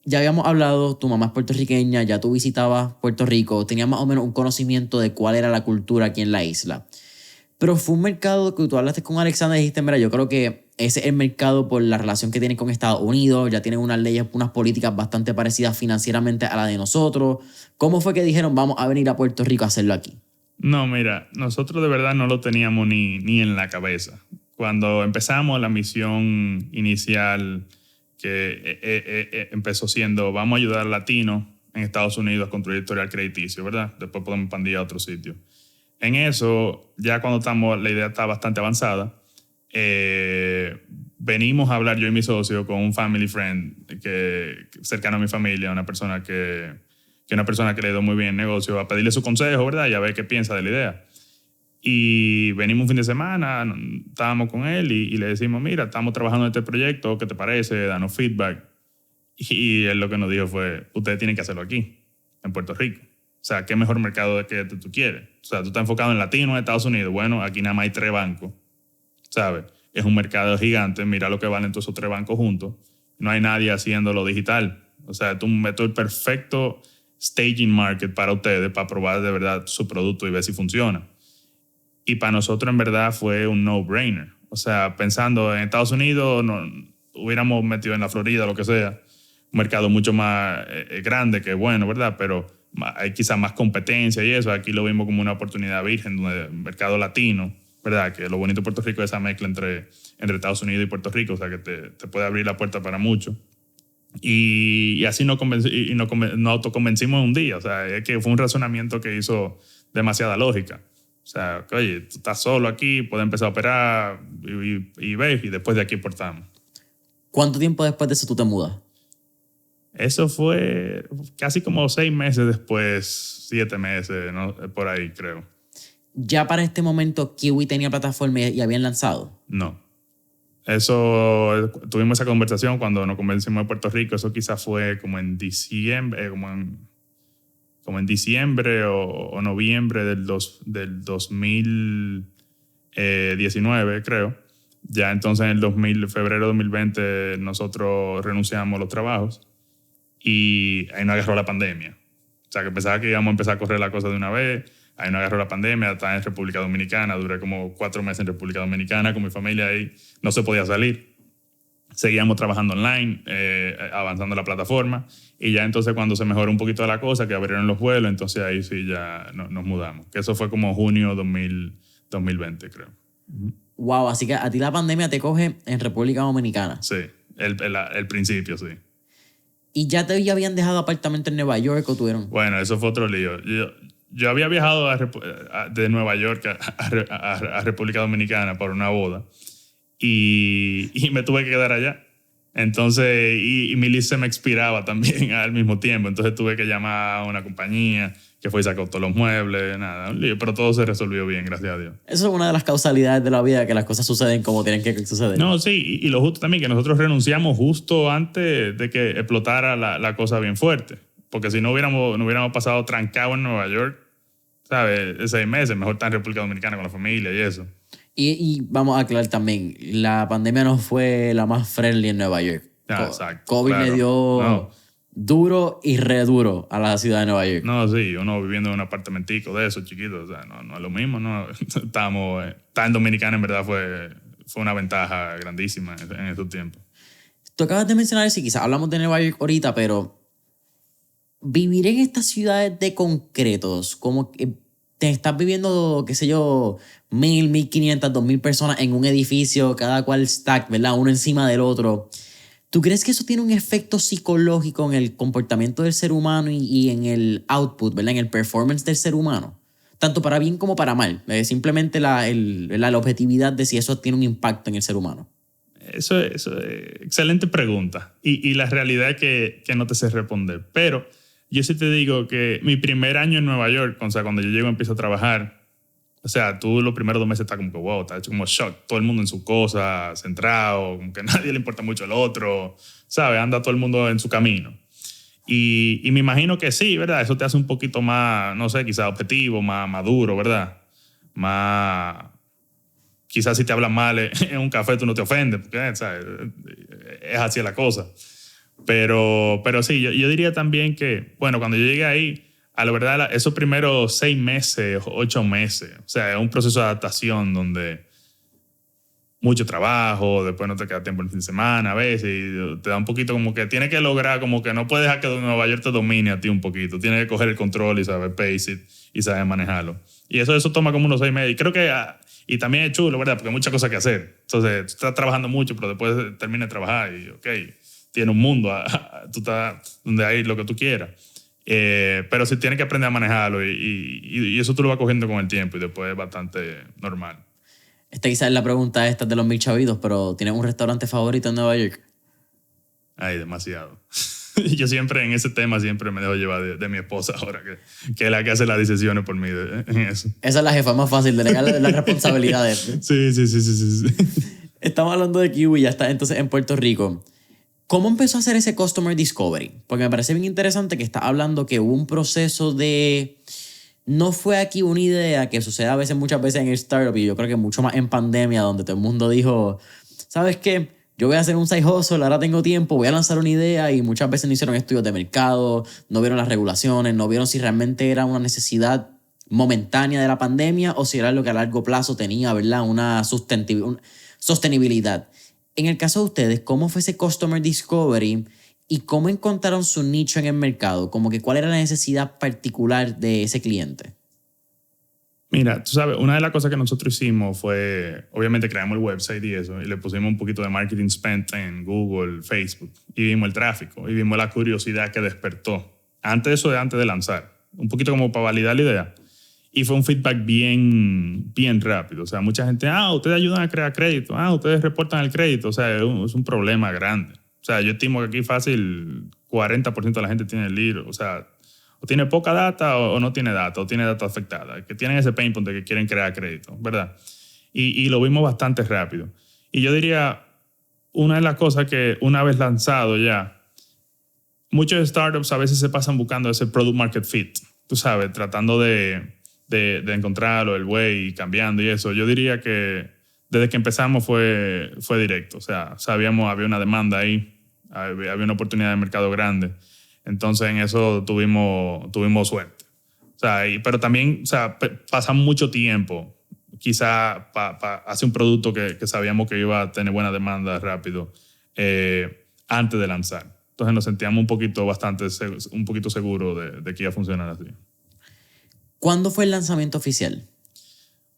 ya habíamos hablado, tu mamá es puertorriqueña, ya tú visitabas Puerto Rico, tenías más o menos un conocimiento de cuál era la cultura aquí en la isla. Pero fue un mercado que tú hablaste con Alexander y dijiste, mira, yo creo que ese es el mercado por la relación que tienen con Estados Unidos, ya tienen unas leyes, unas políticas bastante parecidas financieramente a la de nosotros. ¿Cómo fue que dijeron, vamos a venir a Puerto Rico a hacerlo aquí?
No, mira, nosotros de verdad no lo teníamos ni en la cabeza. Cuando empezamos la misión inicial, que empezó siendo, vamos a ayudar a latinos en Estados Unidos a construir historial crediticio, ¿verdad? Después podemos expandir a otros sitios. En eso, ya cuando la idea está bastante avanzada, venimos a hablar yo y mi socio con un family friend cercano a mi familia, una persona que le dio muy bien el negocio, a pedirle su consejo, ¿verdad? Y a ver qué piensa de la idea. Y venimos un fin de semana, estábamos con él y le decimos, mira, estamos trabajando en este proyecto, ¿qué te parece? Danos feedback. Y él lo que nos dijo fue, ustedes tienen que hacerlo aquí, en Puerto Rico. O sea, ¿qué mejor mercado que tú quieres? O sea, tú estás enfocado en latino, en Estados Unidos. Bueno, aquí nada más hay 3 bancos, ¿sabes? Es un mercado gigante, mira lo que valen todos esos 3 bancos juntos. No hay nadie haciéndolo digital. O sea, es un método perfecto staging market para ustedes, para probar de verdad su producto y ver si funciona. Y para nosotros en verdad fue un no-brainer. O sea, pensando en Estados Unidos, hubiéramos metido en la Florida, lo que sea, un mercado mucho más grande que bueno, ¿verdad? Pero hay quizás más competencia y eso. Aquí lo vimos como una oportunidad virgen, donde mercado latino, ¿verdad? Que lo bonito de Puerto Rico es esa mezcla entre Estados Unidos y Puerto Rico, o sea, que te puede abrir la puerta para mucho. Y así nos autoconvencimos en un día. O sea, es que fue un razonamiento que hizo demasiada lógica. O sea, que, oye, tú estás solo aquí, puedes empezar a operar y ves, y después de aquí portamos.
¿Cuánto tiempo después de eso tú te mudas?
Eso fue casi como 6 meses después, 7 meses, ¿no? Por ahí creo.
¿Ya para este momento Kiwi tenía plataforma y habían lanzado?
No. Eso, tuvimos esa conversación cuando nos convencimos de Puerto Rico. Eso quizás fue como en diciembre, como en diciembre o noviembre del 2019, creo. Ya entonces en el febrero de 2020 nosotros renunciamos a los trabajos y ahí nos agarró la pandemia. O sea, que pensaba que íbamos a empezar a correr la cosa de una vez. Ahí nos agarró la pandemia, estaba en República Dominicana, duré como 4 meses en República Dominicana con mi familia ahí, no se podía salir. Seguíamos trabajando online, avanzando la plataforma, y ya entonces cuando se mejoró un poquito la cosa, que abrieron los vuelos, entonces ahí sí ya nos mudamos. Que eso fue como junio 2020, creo.
Wow, así que a ti la pandemia te coge en República Dominicana.
Sí, el principio, sí.
¿Y ya te habían dejado apartamento en Nueva York o tuvieron?
Bueno, eso fue otro lío. Yo había viajado de Nueva York a República Dominicana por una boda y me tuve que quedar allá. Entonces, y mi lease se me expiraba también al mismo tiempo. Entonces tuve que llamar a una compañía que fue y sacó todos los muebles, nada, un lío, pero todo se resolvió bien, gracias a Dios.
Eso es una de las causalidades de la vida, que las cosas suceden como tienen que suceder.
No, sí, y lo justo también, que nosotros renunciamos justo antes de que explotara la cosa bien fuerte. Porque si no hubiéramos pasado trancado en Nueva York, ¿sabes? 6 meses, mejor estar en República Dominicana con la familia y eso.
Y vamos a aclarar también, la pandemia no fue la más friendly en Nueva York.
Exacto.
COVID le dio duro y re duro a la ciudad de Nueva York.
No, sí, uno viviendo en un apartamentico de esos chiquitos, o sea, no es lo mismo, ¿no? Estar en Dominicana en verdad fue una ventaja grandísima en esos tiempos.
Tú acabas de mencionar eso y quizás hablamos de Nueva York ahorita, pero vivir en estas ciudades de concretos, como que te estás viviendo, qué sé yo, 1,000, 1,500, 2,000 personas en un edificio, cada cual stack, ¿verdad? Uno encima del otro. ¿Tú crees que eso tiene un efecto psicológico en el comportamiento del ser humano y en el output, ¿verdad? En el performance del ser humano? Tanto para bien como para mal. Simplemente la objetividad de si eso tiene un impacto en el ser humano.
Eso es excelente pregunta. Y la realidad es que no te sé responder. Pero yo sí te digo que mi primer año en Nueva York, o sea, cuando yo llego empiezo a trabajar, o sea, tú los primeros 2 meses estás como que wow, estás hecho como shock. Todo el mundo en su cosa, centrado, como que a nadie le importa mucho el otro, ¿sabes? Anda todo el mundo en su camino. Y me imagino que sí, ¿verdad? Eso te hace un poquito más, no sé, quizás objetivo, más maduro, ¿verdad? Más... Quizás si te hablan mal en un café tú no te ofendes, porque ¿sabes? Es así la cosa. Pero sí, yo diría también que, bueno, cuando yo llegué ahí, a la verdad, esos primeros 6 meses, 8 meses, o sea, es un proceso de adaptación donde mucho trabajo, después no te queda tiempo el fin de semana a veces, y te da un poquito como que tienes que lograr, como que no puedes dejar que Nueva York te domine a ti un poquito, tienes que coger el control y saber pace it y saber manejarlo. Y eso toma como unos 6 meses. Y creo que, y también es chulo, ¿verdad? Porque hay muchas cosas que hacer. Entonces, tú estás trabajando mucho, pero después terminas de trabajar y, ok, tiene un mundo, tú estás donde hay lo que tú quieras. Pero sí tienes que aprender a manejarlo y eso tú lo vas cogiendo con el tiempo y después es bastante normal.
Esta quizás es la pregunta esta de los 1,000 chavitos, pero ¿tienes un restaurante favorito en Nueva York?
Ay, demasiado. Yo siempre en ese tema siempre me dejo llevar de mi esposa ahora, que es la que hace las decisiones por mí en eso.
Esa es la jefa más fácil de negar las responsabilidades.
Sí.
Estamos hablando de Kiwi, ya está entonces en Puerto Rico. ¿Cómo empezó a hacer ese Customer Discovery? Porque me parece bien interesante que estás hablando que hubo un proceso de... No fue aquí una idea que sucede muchas veces en el startup, y yo creo que mucho más en pandemia, donde todo el mundo dijo, ¿sabes qué? yo voy a hacer un side hustle, ahora tengo tiempo, voy a lanzar una idea, y muchas veces no hicieron estudios de mercado, no vieron las regulaciones, no vieron si realmente era una necesidad momentánea de la pandemia o si era lo que a largo plazo tenía, ¿verdad? Una sostenibilidad. En el caso de ustedes, ¿cómo fue ese customer discovery y cómo encontraron su nicho en el mercado? Como que ¿cuál era la necesidad particular de ese cliente?
Mira, tú sabes, una de las cosas que nosotros hicimos fue, obviamente creamos el website y eso, y le pusimos un poquito de marketing spent en Google, Facebook, y vimos el tráfico, y vimos la curiosidad que despertó. Antes de lanzar, un poquito como para validar la idea. Y fue un feedback bien rápido. O sea, mucha gente, ustedes ayudan a crear crédito, ustedes reportan el crédito. O sea, es un problema grande. O sea, yo estimo que aquí fácil 40% de la gente tiene el lead. O sea, o tiene poca data o no tiene data, o tiene data afectada, que tienen ese pain point de que quieren crear crédito, ¿verdad? Y lo vimos bastante rápido. Y yo diría, una de las cosas que una vez lanzado ya, muchos startups a veces se pasan buscando ese product market fit, tú sabes, tratando de encontrarlo, el way, cambiando y eso. Yo diría que desde que empezamos fue directo. O sea, sabíamos, había una demanda ahí, había una oportunidad de mercado grande. Entonces en eso tuvimos suerte. O sea, pero también, o sea, pasamos mucho tiempo quizá para hacer un producto que sabíamos que iba a tener buena demanda rápido antes de lanzar. Entonces nos sentíamos un poquito seguros de que iba a funcionar así.
¿Cuándo fue el lanzamiento oficial?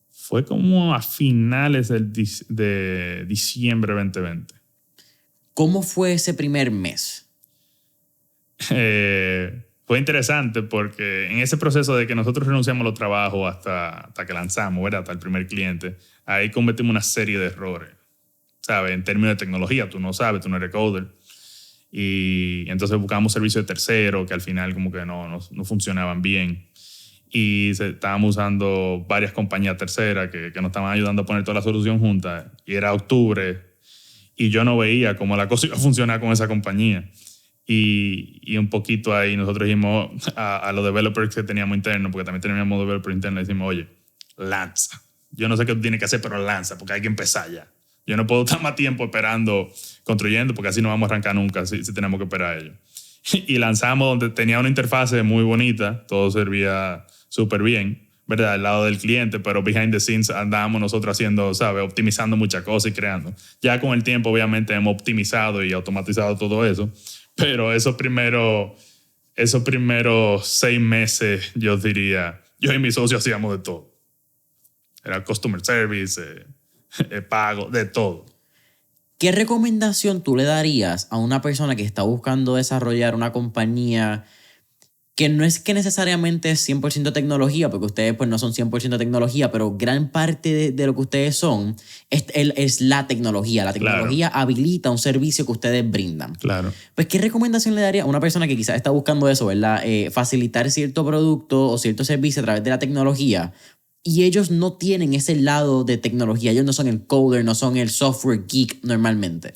Fue como a finales de diciembre 2020.
¿Cómo fue ese primer mes?
Fue interesante porque en ese proceso de que nosotros renunciamos a los trabajos hasta que lanzamos, ¿verdad? Hasta el primer cliente, ahí cometimos una serie de errores, ¿sabes? En términos de tecnología, tú no sabes, tú no eres coder. Y entonces buscamos servicios de tercero que al final como que no funcionaban bien. Y estábamos usando varias compañías terceras que nos estaban ayudando a poner toda la solución junta. Y era octubre y yo no veía cómo la cosa iba a funcionar con esa compañía. Y un poquito ahí nosotros dijimos a los developers que teníamos internos, porque también teníamos developers internos, decimos, oye, lanza. Yo no sé qué tú tienes que hacer, pero lanza, porque hay que empezar ya. Yo no puedo estar más tiempo esperando, construyendo, porque así no vamos a arrancar nunca si tenemos que esperar a ellos. Y lanzamos donde tenía una interfase muy bonita, todo servía súper bien, ¿verdad? Al lado del cliente, pero behind the scenes andábamos nosotros haciendo, ¿sabes? Optimizando muchas cosas y creando. Ya con el tiempo, obviamente, hemos optimizado y automatizado todo eso, pero esos primeros 6 meses, yo diría, yo y mi socio hacíamos de todo. Era customer service, pago, de todo.
¿Qué recomendación tú le darías a una persona que está buscando desarrollar una compañía que no es que necesariamente es 100% tecnología, porque ustedes pues no son 100% tecnología, pero gran parte de lo que ustedes son es la tecnología. La tecnología habilita un servicio que ustedes brindan.
Claro.
Pues, ¿qué recomendación le daría a una persona que quizás está buscando eso, ¿verdad? Facilitar cierto producto o cierto servicio a través de la tecnología, y ellos no tienen ese lado de tecnología? Ellos no son el coder, no son el software geek normalmente.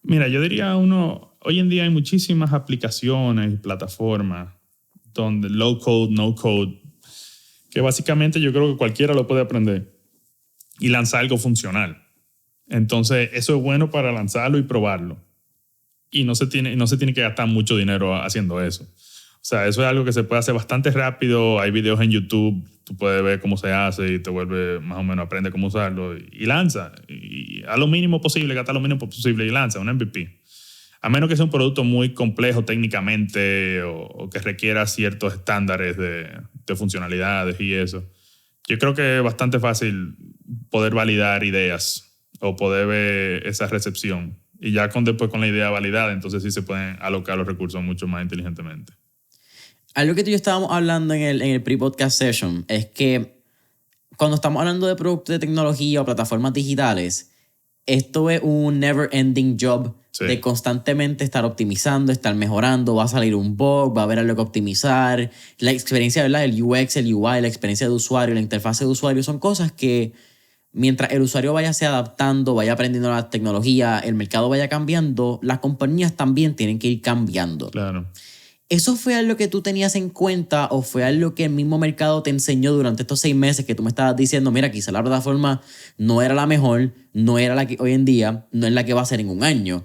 Mira, yo diría hoy en día hay muchísimas aplicaciones y plataformas donde low code, no code, que básicamente yo creo que cualquiera lo puede aprender y lanzar algo funcional. Entonces, eso es bueno para lanzarlo y probarlo. Y no se tiene que gastar mucho dinero haciendo eso. O sea, eso es algo que se puede hacer bastante rápido. Hay videos en YouTube, tú puedes ver cómo se hace y te vuelve más o menos, aprende cómo usarlo y lanza. Y a lo mínimo posible, gasta lo mínimo posible y lanza un MVP. A menos que sea un producto muy complejo técnicamente o que requiera ciertos estándares de funcionalidades y eso. Yo creo que es bastante fácil poder validar ideas o poder ver esa recepción. Y ya después con la idea validada, entonces sí se pueden alocar los recursos mucho más inteligentemente.
Algo que tú y yo estábamos hablando en el pre-podcast session es que cuando estamos hablando de productos de tecnología o plataformas digitales, esto es un never-ending job. Sí. De constantemente estar optimizando, estar mejorando, va a salir un bug, va a haber algo que optimizar. La experiencia, ¿verdad? El UX, el UI, la experiencia de usuario, la interfase de usuario, son cosas que mientras el usuario vaya se adaptando, vaya aprendiendo la tecnología, el mercado vaya cambiando, las compañías también tienen que ir cambiando.
Claro.
¿Eso fue algo que tú tenías en cuenta o fue algo que el mismo mercado te enseñó durante estos 6 meses que tú me estabas diciendo, mira, quizá la plataforma no era la mejor, no era la que hoy en día, no es la que va a ser en un año?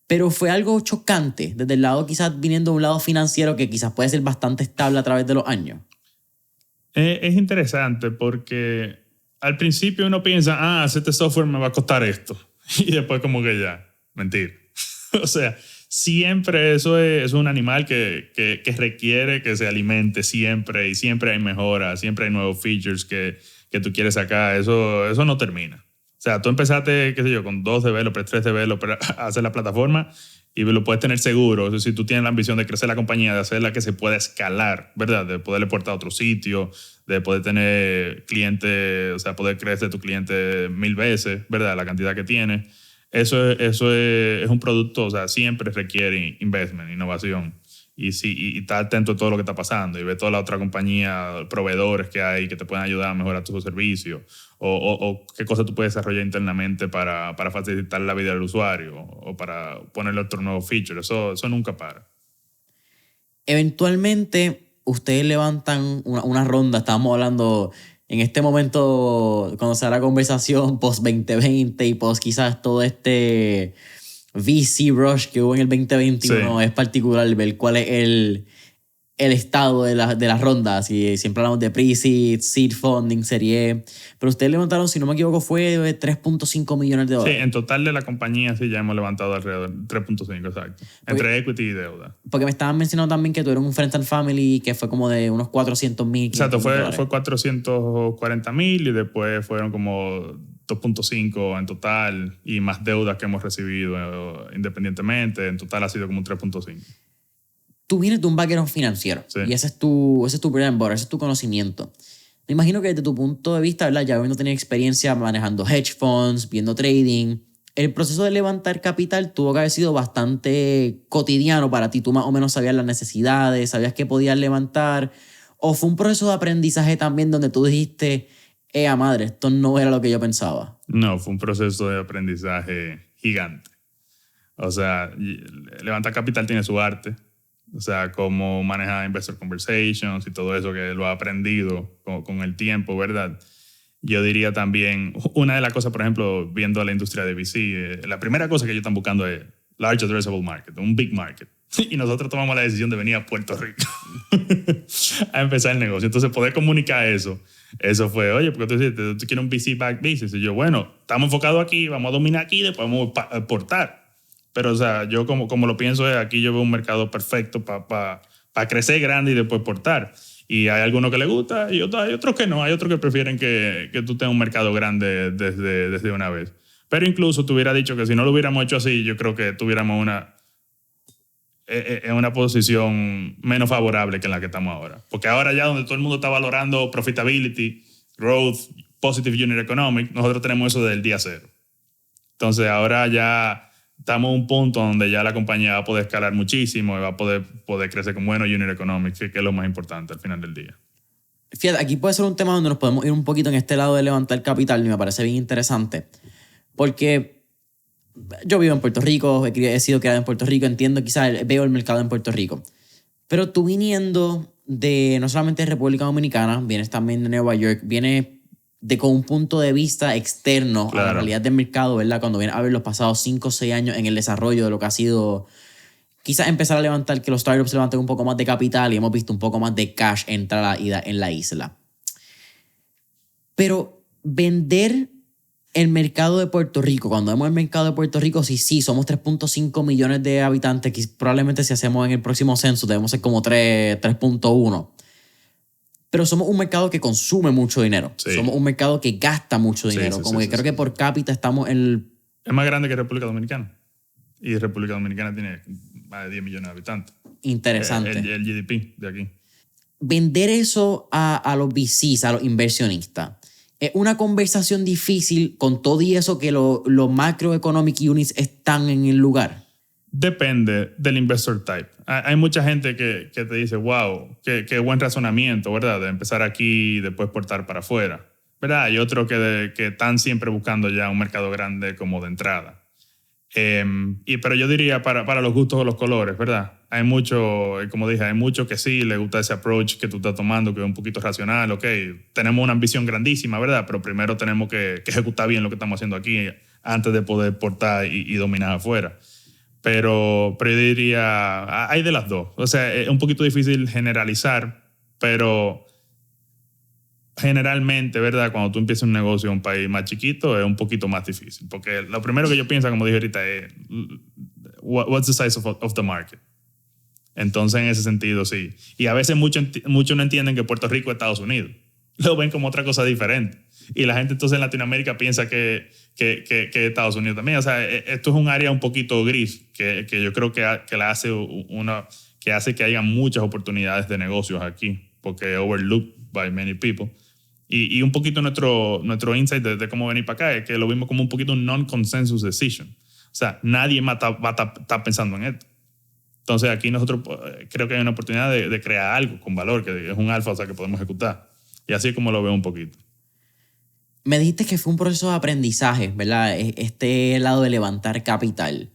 Pero fue algo chocante desde el lado quizás viniendo de un lado financiero que quizás puede ser bastante estable a través de los años.
Es interesante porque al principio uno piensa, este software me va a costar esto. Y después como que ya, mentira. O sea, siempre eso es un animal que requiere que se alimente siempre y siempre hay mejoras, siempre hay nuevos features que tú quieres sacar. Eso no termina. O sea, tú empezaste, qué sé yo, con 2 developers, 3 developers a hacer la plataforma y lo puedes tener seguro. O sea, si tú tienes la ambición de crecer la compañía, de hacerla que se pueda escalar, ¿verdad? De poderle portar a otro sitio, de poder tener clientes, o sea, poder crecer tu cliente 1000 veces, ¿verdad? La cantidad que tiene. Eso es un producto, o sea, siempre requiere investment, innovación. Y estar atento a todo lo que está pasando y ver toda la otra compañía, proveedores que hay que te pueden ayudar a mejorar tus servicios o qué cosas tú puedes desarrollar internamente para facilitar la vida del usuario o para ponerle otro nuevo feature. Eso nunca para.
Eventualmente, ustedes levantan una ronda, estábamos hablando en este momento, cuando se da la conversación post-2020 y post quizás todo este VC rush que hubo en el 2021, sí. Es particular ver cuál es el estado de las rondas. Y siempre hablamos de pre-seed, seed funding, serie E. Pero ustedes levantaron, si no me equivoco, fue de $3.5 millones.
Sí, en total de la compañía sí ya hemos levantado alrededor de 3.5, exacto. Entre equity y deuda.
Porque me estaban mencionando también que tuvieron un Friends and Family que fue como de unos 400,000.
Exacto, fue 440,000 y después fueron como 2.5 en total y más deudas que hemos recibido independientemente. En total ha sido como un 3.5.
Tú vienes de un background financiero, sí. Y ese es tu bread and butter, ese es tu conocimiento. Me imagino que desde tu punto de vista, ¿verdad? Ya habiendo tenido experiencia manejando hedge funds, viendo trading, el proceso de levantar capital tuvo que haber sido bastante cotidiano para ti. Tú más o menos sabías las necesidades, sabías que podías levantar, o fue un proceso de aprendizaje también donde tú dijiste, madre, esto no era lo que yo pensaba.
No, fue un proceso de aprendizaje gigante. O sea, levantar capital tiene su arte. O sea, cómo manejar investor conversations y todo eso que lo ha aprendido con el tiempo, ¿verdad? Yo diría también, una de las cosas, por ejemplo, viendo la industria de VC, la primera cosa que ellos están buscando es large addressable market, un big market. Y nosotros tomamos la decisión de venir a Puerto Rico a empezar el negocio. Entonces, poder comunicar eso fue, oye, porque tú dices, tú quieres un VC-backed business. Y yo, bueno, estamos enfocados aquí, vamos a dominar aquí, después vamos a exportar. Pero, o sea, yo como lo pienso es, aquí yo veo un mercado perfecto para crecer grande y después exportar. Y hay algunos que les gusta y hay otros que no. Hay otros que prefieren que tú tengas un mercado grande desde una vez. Pero incluso te hubiera dicho que si no lo hubiéramos hecho así, yo creo que tuviéramos en una posición menos favorable que en la que estamos ahora. Porque ahora ya donde todo el mundo está valorando profitability, growth, positive unit economics, nosotros tenemos eso desde el día cero. Entonces ahora ya estamos en un punto donde ya la compañía va a poder escalar muchísimo y va a poder crecer con buenos unit economics, que es lo más importante al final del día.
Fíjate, aquí puede ser un tema donde nos podemos ir un poquito en este lado de levantar capital y me parece bien interesante. Porque yo vivo en Puerto Rico, he sido criado en Puerto Rico, entiendo, quizás veo el mercado en Puerto Rico. Pero tú viniendo de no solamente de República Dominicana, vienes también de Nueva York, vienes con un punto de vista externo, claro, a la realidad del mercado, ¿verdad? Cuando vienes a ver los pasados 5 o 6 años en el desarrollo de lo que ha sido quizás empezar a levantar, que los startups levanten un poco más de capital y hemos visto un poco más de cash entrar en la isla. Pero vender el mercado de Puerto Rico, cuando vemos el mercado de Puerto Rico, sí, somos 3.5 millones de habitantes, que probablemente si hacemos en el próximo censo debemos ser como 3.1. Pero somos un mercado que consume mucho dinero. Sí. Somos un mercado que gasta mucho dinero. Creo que por cápita estamos en
Es más grande que República Dominicana. Y República Dominicana tiene más de 10 millones de habitantes.
Interesante.
El GDP de aquí.
Vender eso a los VCs, a los inversionistas, es una conversación difícil con todo y eso que los macroeconomic units están en el lugar.
Depende del investor type. Hay mucha gente que te dice, wow, qué buen razonamiento, ¿verdad? De empezar aquí y después exportar para afuera, ¿verdad? Hay otros que están siempre buscando ya un mercado grande como de entrada. Pero yo diría para los gustos o los colores, ¿verdad? Hay mucho, como dije, hay mucho que sí le gusta ese approach que tú estás tomando, que es un poquito racional, ok. Tenemos una ambición grandísima, ¿verdad? Pero primero tenemos que ejecutar bien lo que estamos haciendo aquí antes de poder portar y dominar afuera. Pero yo diría, hay de las dos. O sea, es un poquito difícil generalizar, pero generalmente, ¿verdad? Cuando tú empiezas un negocio en un país más chiquito, es un poquito más difícil. Porque lo primero que yo pienso, como dije ahorita, es what's the size of the market. Entonces, en ese sentido, sí. Y a veces muchos no entienden que Puerto Rico es Estados Unidos. Lo ven como otra cosa diferente. Y la gente entonces en Latinoamérica piensa que Estados Unidos también. O sea, esto es un área un poquito gris que yo creo que hace que haya muchas oportunidades de negocios aquí, porque es overlooked by many people. Y un poquito nuestro insight de cómo venir para acá es que lo vimos como un poquito un non-consensus decision. O sea, nadie más va a estar pensando en esto. Entonces aquí nosotros creo que hay una oportunidad de crear algo con valor, que es un alfa, o sea, que podemos ejecutar. Y así es como lo veo un poquito.
Me dijiste que fue un proceso de aprendizaje, ¿verdad? Este lado de levantar capital.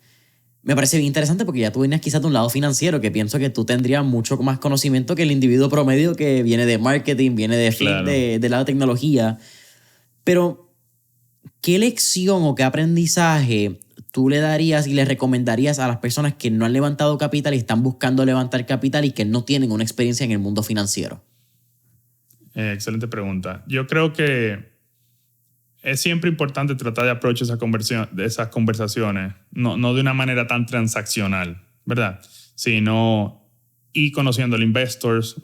Me parece bien interesante porque ya tú vienes quizás de un lado financiero, que pienso que tú tendrías mucho más conocimiento que el individuo promedio que viene de marketing, viene de
Claro.
del lado de tecnología. Pero, ¿qué lección o qué aprendizaje tú le darías y le recomendarías a las personas que no han levantado capital y están buscando levantar capital y que no tienen una experiencia en el mundo financiero?
Excelente pregunta. Yo creo que es siempre importante tratar de aprovechar esas conversaciones, no de una manera tan transaccional, ¿verdad? Sino ir conociendo al investors,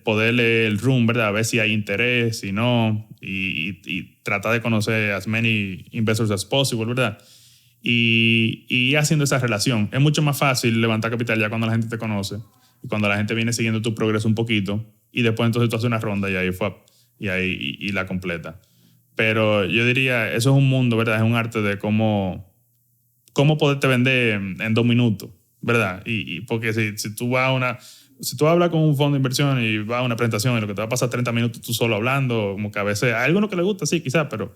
poder leer el room, ¿verdad? A ver si hay interés, si no, y tratar de conocer as many investors as possible, ¿verdad? Y ir haciendo esa relación. Es mucho más fácil levantar capital ya cuando la gente te conoce y cuando la gente viene siguiendo tu progreso un poquito y después entonces tú haces una ronda y ahí fue y la completa. Pero yo diría, eso es un mundo, ¿verdad? Es un arte de cómo poderte vender en 2 minutos, ¿verdad? Porque si tú hablas con un fondo de inversión y vas a una presentación y lo que te va a pasar 30 minutos tú solo hablando, como que a veces hay alguno que le gusta, sí, quizás, pero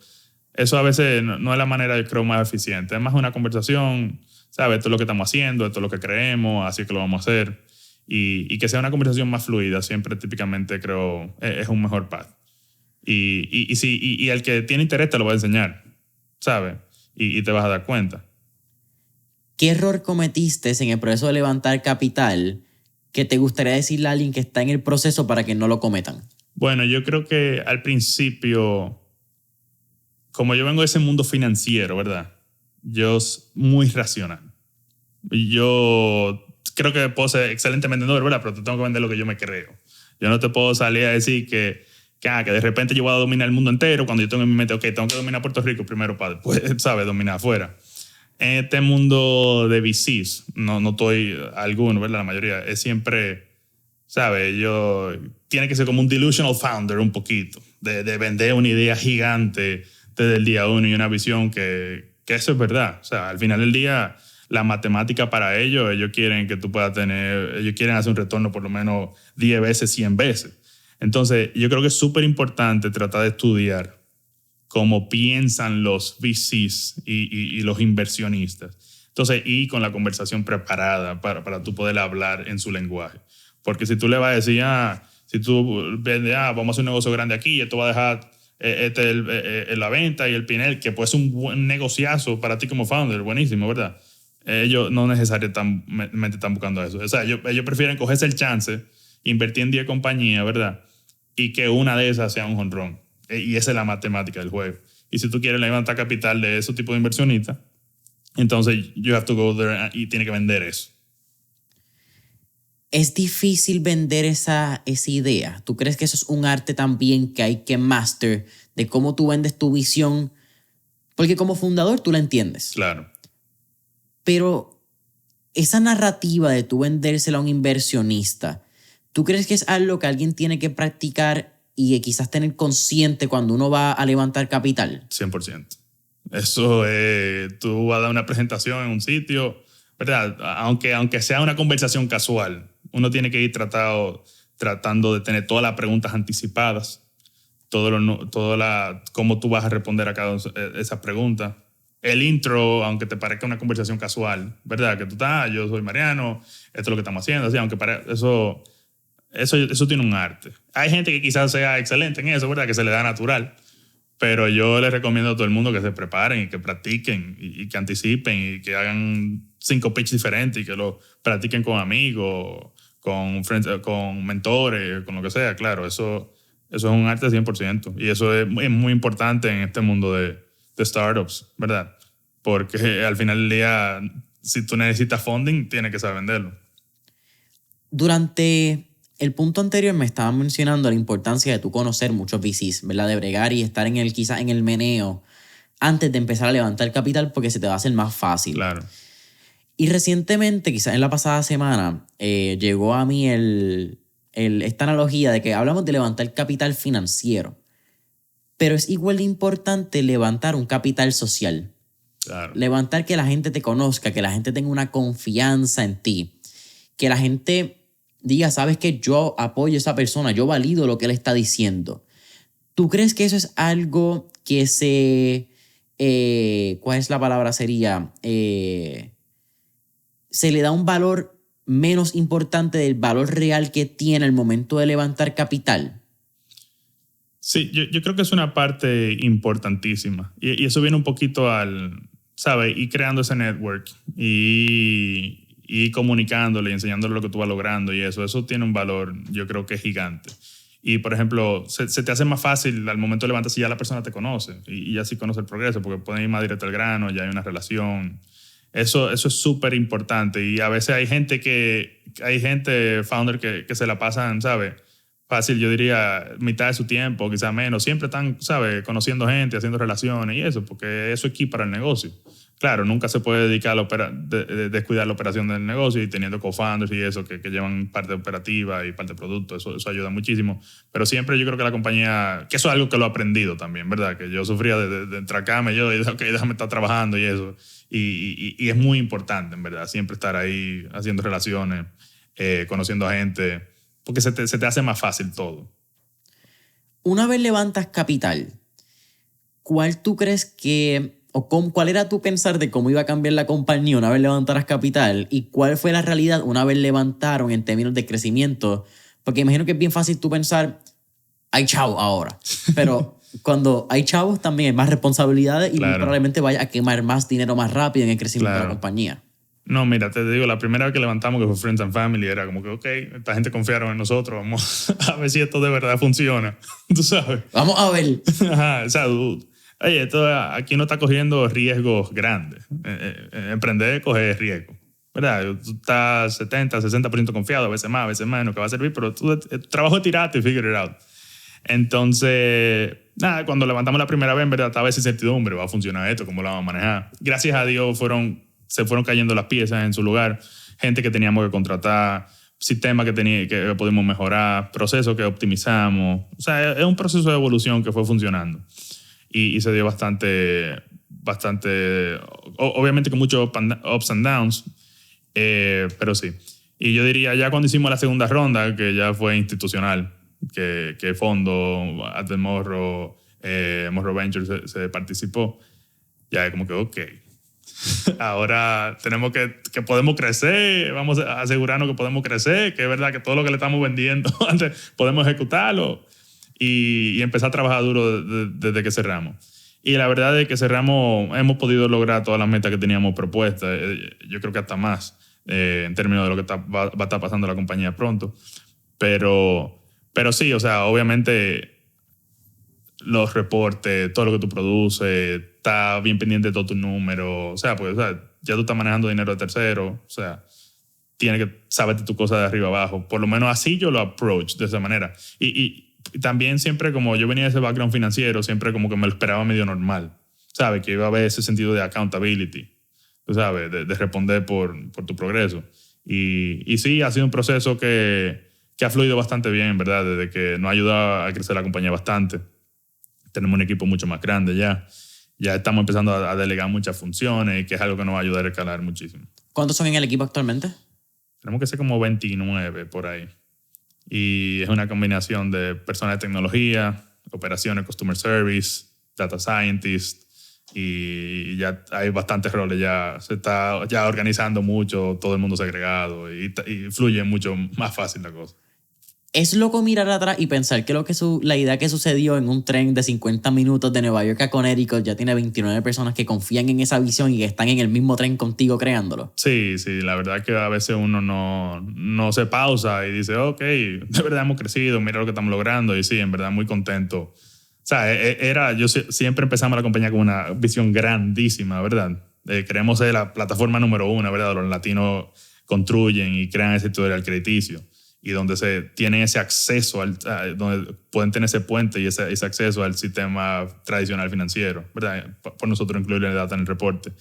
eso a veces no es la manera, yo creo, más eficiente. Es más una conversación, ¿sabes? Esto es lo que estamos haciendo, esto es lo que creemos, así que lo vamos a hacer. Y que sea una conversación más fluida, siempre típicamente creo es un mejor path. Y el que tiene interés te lo va a enseñar, ¿sabes? Y te vas a dar cuenta.
¿Qué error cometiste en el proceso de levantar capital que te gustaría decirle a alguien que está en el proceso para que no lo cometan?
Bueno, yo creo que al principio, como yo vengo de ese mundo financiero, ¿verdad? Yo soy muy racional. Yo creo que puedo ser excelente vendedor, ¿verdad? Pero te tengo que vender lo que yo me creo. Yo no te puedo salir a decir que de repente yo voy a dominar el mundo entero cuando yo tengo en mi mente, ok, tengo que dominar Puerto Rico primero para después, ¿sabes? Dominar afuera. En este mundo de VCs, no estoy alguno, ¿verdad? La mayoría es siempre, ¿sabes? Tiene que ser como un delusional founder un poquito, de vender una idea gigante desde el día uno y una visión que eso es verdad. O sea, al final del día, la matemática para ellos quieren que tú puedas ellos quieren hacer un retorno por lo menos 10 veces, 100 veces. Entonces, yo creo que es súper importante tratar de estudiar cómo piensan los VCs y los inversionistas. Entonces, y con la conversación preparada para tú poder hablar en su lenguaje. Porque si tú le vas a decir, si tú vendes, vamos a hacer un negocio grande aquí y esto va a dejar la venta y el P&L, que puede ser un buen negociazo para ti como founder, buenísimo, ¿verdad? Ellos no necesariamente están buscando eso. O sea, ellos prefieren cogerse el chance, invertir en 10 compañías, ¿verdad? Y que una de esas sea un jonrón. Y esa es la matemática del juego. Y si tú quieres levantar capital de ese tipo de inversionistas, entonces you have to go there y tiene que vender eso.
¿Es difícil vender esa idea? ¿Tú crees que eso es un arte también que hay que master de cómo tú vendes tu visión? Porque como fundador tú la entiendes.
Claro.
Pero esa narrativa de tú vendérsela a un inversionista, ¿tú crees que es algo que alguien tiene que practicar y quizás tener consciente cuando uno va a levantar capital?
100%. Eso es, tú vas a dar una presentación en un sitio, ¿verdad? Aunque sea una conversación casual, uno tiene que ir tratando de tener todas las preguntas anticipadas, cómo tú vas a responder a cada una de esas preguntas. el intro, aunque te parezca una conversación casual, ¿verdad? Que tú estás, yo soy Mariano, esto es lo que estamos haciendo, así, aunque eso tiene un arte. Hay gente que quizás sea excelente en eso, ¿verdad? Que se le da natural. Pero yo les recomiendo a todo el mundo que se preparen y que practiquen y que anticipen y que hagan 5 pitches diferentes y que lo practiquen con amigos, con mentores, con lo que sea. Claro, eso es un arte 100%. Y eso es muy importante en este mundo de startups, ¿verdad? Porque al final del día, si tú necesitas funding, tienes que saber venderlo.
Durante el punto anterior me estaban mencionando la importancia de tú conocer muchos VCs, ¿verdad? De bregar y estar quizás en el meneo antes de empezar a levantar capital porque se te va a hacer más fácil.
Claro.
Y recientemente, quizás en la pasada semana, llegó a mí esta analogía de que hablamos de levantar capital financiero, pero es igual de importante levantar un capital social.
Claro.
Levantar que la gente te conozca, que la gente tenga una confianza en ti, que la gente diga, sabes que yo apoyo a esa persona, yo valido lo que él está diciendo. ¿Tú crees que eso es algo que ¿cuál es la palabra? Sería, se le da un valor menos importante del valor real que tiene al momento de levantar capital?
Sí, yo creo que es una parte importantísima. Y eso viene un poquito ¿sabes? Y creando ese network y comunicándole y enseñándole lo que tú vas logrando y eso tiene un valor, yo creo que es gigante. Y, por ejemplo, se te hace más fácil al momento de levantar si ya la persona te conoce y ya sí conoce el progreso, porque pueden ir más directo al grano, ya hay una relación. Eso es súper importante. Y a veces hay gente founder que se la pasan, ¿sabes? Fácil, yo diría, mitad de su tiempo, quizás menos. Siempre están, ¿sabes? Conociendo gente, haciendo relaciones y eso, porque eso es key para el negocio. Claro, nunca se puede dedicar a descuidar la operación del negocio y teniendo co-founders y eso que llevan parte operativa y parte de producto, eso ayuda muchísimo. Pero siempre yo creo que la compañía, que eso es algo que lo he aprendido también, ¿verdad? Que yo sufría de entracarme yo y ok, déjame estar trabajando y eso. Y es muy importante, en verdad, siempre estar ahí haciendo relaciones, conociendo a gente, porque se te hace más fácil todo.
Una vez levantas capital, ¿cuál tú crees cuál era tu pensar de cómo iba a cambiar la compañía una vez levantaras capital? ¿Y cuál fue la realidad una vez levantaron en términos de crecimiento? Porque imagino que es bien fácil tú pensar, hay chavos ahora. Pero cuando hay chavos también hay más responsabilidades y
Claro.
probablemente vaya a quemar más dinero más rápido en el crecimiento de la compañía.
No, mira, te digo, la primera vez que levantamos, que fue Friends and Family, era como que, ok, esta gente confiaron en nosotros, vamos a ver si esto de verdad funciona. Tú sabes.
Vamos a ver.
Ajá, o sea, oye, aquí no está cogiendo riesgos grandes. Emprender coge riesgo, ¿verdad? Tú estás 70, 60% confiado, a veces más, no que va a servir, pero tu trabajo es tirarte y figure it out. Entonces, nada, cuando levantamos la primera vez, en verdad, estaba esa incertidumbre, ¿va a funcionar esto? ¿Cómo lo vamos a manejar? Gracias a Dios se fueron cayendo las piezas en su lugar, gente que teníamos que contratar, sistemas que pudimos mejorar, procesos que optimizamos. O sea, es un proceso de evolución que fue funcionando y se dio bastante, obviamente con muchos ups and downs, pero sí. Y yo diría, ya cuando hicimos la segunda ronda, que ya fue institucional, que el fondo, Atlas Morro Ventures se participó, ya es como que, ok, ahora tenemos que podemos crecer, vamos a asegurarnos que podemos crecer, que es verdad que todo lo que le estamos vendiendo antes podemos ejecutarlo y empezar a trabajar duro desde que cerramos. Y la verdad es que cerramos, hemos podido lograr todas las metas que teníamos propuestas, yo creo que hasta más, en términos de lo que va a estar pasando en la compañía pronto. Pero sí, o sea, obviamente los reportes, todo lo que tú produces, está bien pendiente de todos tus números, o sea, pues, ya tú estás manejando dinero de tercero, o sea, tienes que saberte tu cosa de arriba abajo. Por lo menos así yo lo approach de esa manera. Y también siempre, como yo venía de ese background financiero, siempre como que me lo esperaba medio normal, ¿sabes? Que iba a haber ese sentido de accountability, tú sabes, de responder por tu progreso. Y sí, ha sido un proceso que ha fluido bastante bien, ¿verdad? Desde que nos ha ayudado a crecer la compañía bastante. Tenemos un equipo mucho más grande ya. Ya estamos empezando a delegar muchas funciones, que es algo que nos va a ayudar a escalar muchísimo.
¿Cuántos son en el equipo actualmente?
Tenemos que ser como 29 por ahí. Y es una combinación de personas de tecnología, operaciones, customer service, data scientist, y ya hay bastantes roles, ya se está ya organizando mucho, todo el mundo segregado y fluye mucho más fácil la cosa.
Es loco mirar atrás y pensar que la idea que sucedió en un tren de 50 minutos de Nueva York a Connecticut ya tiene 29 personas que confían en esa visión y que están en el mismo tren contigo creándolo.
Sí, la verdad que a veces uno no se pausa y dice, ok, de verdad hemos crecido, mira lo que estamos logrando, y sí, en verdad muy contento. O sea, siempre empezamos la compañía con una visión grandísima, ¿verdad? Queremos ser la plataforma número 1, ¿verdad? Los latinos construyen y crean ese tutorial crediticio, y donde se tienen ese acceso, donde pueden tener ese puente y ese acceso al sistema tradicional financiero, ¿verdad? Por nosotros incluir la data en el reporte.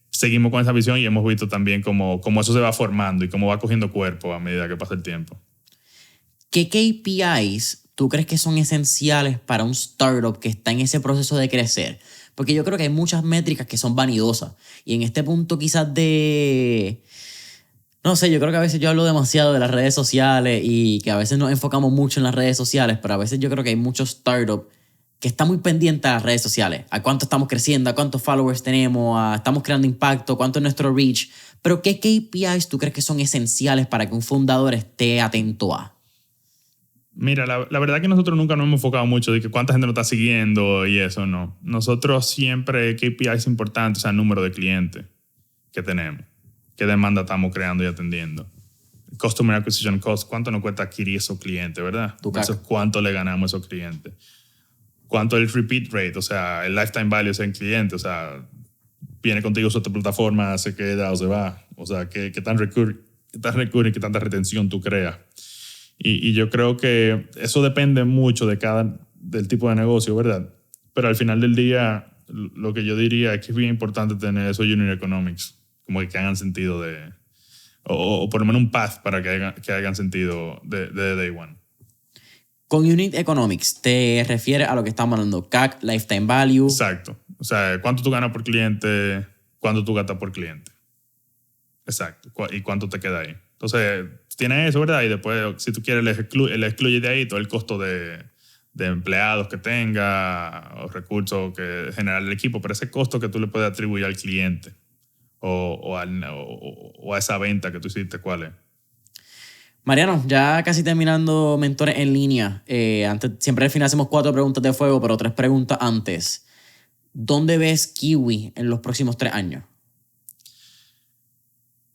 Seguimos con esa visión y hemos visto también cómo eso se va formando y cómo va cogiendo cuerpo a medida que pasa el tiempo.
¿Qué KPIs tú crees que son esenciales para un startup que está en ese proceso de crecer? Porque yo creo que hay muchas métricas que son vanidosas. Y en este punto quizás no sé, yo creo que a veces yo hablo demasiado de las redes sociales y que a veces nos enfocamos mucho en las redes sociales, pero a veces yo creo que hay muchos startups que están muy pendientes a las redes sociales, a cuánto estamos creciendo, a cuántos followers tenemos, estamos creando impacto, cuánto es nuestro reach. Pero ¿qué KPIs tú crees que son esenciales para que un fundador esté atento a?
Mira, la verdad que nosotros nunca nos hemos enfocado mucho de que cuánta gente nos está siguiendo y eso, no. Nosotros siempre KPIs importantes, o sea, el número de clientes que tenemos, qué demanda estamos creando y atendiendo. Customer Acquisition Cost, cuánto nos cuesta adquirir esos clientes, ¿verdad? Eso, cuánto le ganamos a esos clientes. Cuánto el repeat rate, o sea, el lifetime value de ese cliente, o sea, viene contigo a tu plataforma, se queda o se va. O sea, qué tan recurre, qué tanta retención tú creas. Y yo creo que eso depende mucho del tipo de negocio, ¿verdad? Pero al final del día, lo que yo diría es que es bien importante tener esos unit economics, como que hagan sentido o por lo menos un path para que hagan sentido de day one.
Con unit economics, ¿te refieres a lo que estamos hablando? CAC, lifetime value.
Exacto. O sea, cuánto tú ganas por cliente, cuánto tú gastas por cliente. Exacto. Y cuánto te queda ahí. Entonces, tienes eso, ¿verdad? Y después, si tú quieres, le excluye de ahí todo el costo de empleados que tenga o recursos que genera el equipo, pero ese costo que tú le puedes atribuir al cliente o a esa venta que tú hiciste, ¿cuál es?
Mariano, ya casi terminando Mentores en Línea. Antes, siempre al final hacemos 4 preguntas de fuego, pero 3 preguntas antes. ¿Dónde ves Kiwi en los próximos 3 años?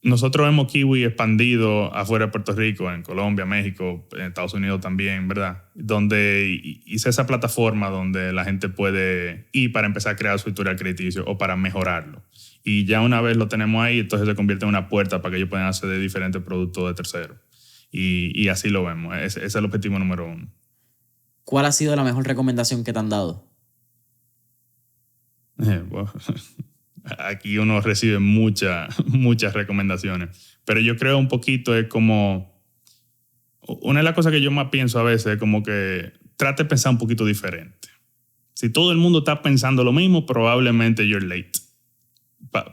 Nosotros hemos Kiwi expandido afuera de Puerto Rico, en Colombia, México, en Estados Unidos también, ¿verdad? Donde hice esa plataforma donde la gente puede ir para empezar a crear su historial crediticio o para mejorarlo. Y ya una vez lo tenemos ahí, entonces se convierte en una puerta para que ellos puedan acceder a diferentes productos de terceros. Y así lo vemos. Ese es el objetivo número 1.
¿Cuál ha sido la mejor recomendación que te han dado?
Bueno, aquí uno recibe muchas recomendaciones. Pero yo creo un poquito es como... Una de las cosas que yo más pienso a veces es como que trate de pensar un poquito diferente. Si todo el mundo está pensando lo mismo, probablemente you're late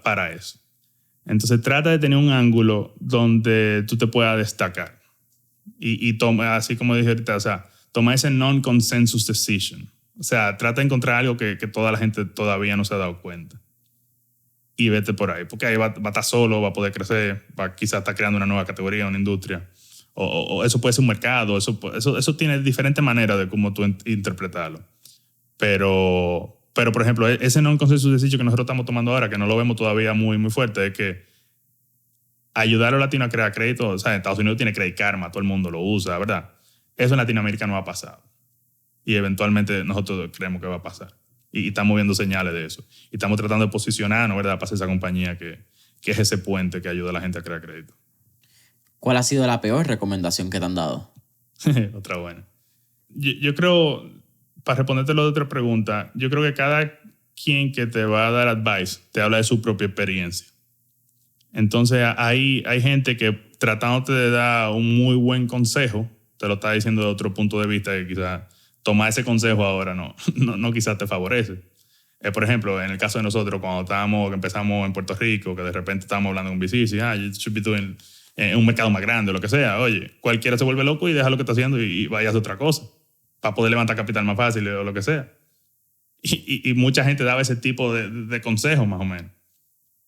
para eso. Entonces trata de tener un ángulo donde tú te puedas destacar. Y toma, así como dije ahorita, o sea, toma ese non-consensus decision. O sea, trata de encontrar algo que toda la gente todavía no se ha dado cuenta. Y vete por ahí. Porque ahí va a estar solo, va a poder crecer, quizás estar creando una nueva categoría, una industria. O eso puede ser un mercado. Eso tiene diferentes maneras de cómo tú interpretarlo. Pero, por ejemplo, ese non-consensus decision que nosotros estamos tomando ahora, que no lo vemos todavía muy, muy fuerte, es que ayudar a los latinos a crear crédito, o sea, en Estados Unidos tiene Credit Karma, todo el mundo lo usa, ¿verdad? Eso en Latinoamérica no ha pasado. Y eventualmente nosotros creemos que va a pasar. Y estamos viendo señales de eso. Y estamos tratando de posicionarnos, ¿verdad? Para ser esa compañía que es ese puente que ayuda a la gente a crear crédito.
¿Cuál ha sido la peor recomendación que te han dado?
Otra buena. Yo creo, para responderte la otra pregunta, yo creo que cada quien que te va a dar advice te habla de su propia experiencia. Entonces hay gente que tratándote de dar un muy buen consejo, te lo está diciendo de otro punto de vista que quizás tomar ese consejo ahora no quizás te favorece. Por ejemplo, en el caso de nosotros, cuando empezamos en Puerto Rico, que de repente estábamos hablando con VCs, you should be doing en un mercado más grande o lo que sea. Oye, cualquiera se vuelve loco y deja lo que está haciendo y vaya a hacer otra cosa para poder levantar capital más fácil o lo que sea. Y mucha gente daba ese tipo de consejos más o menos.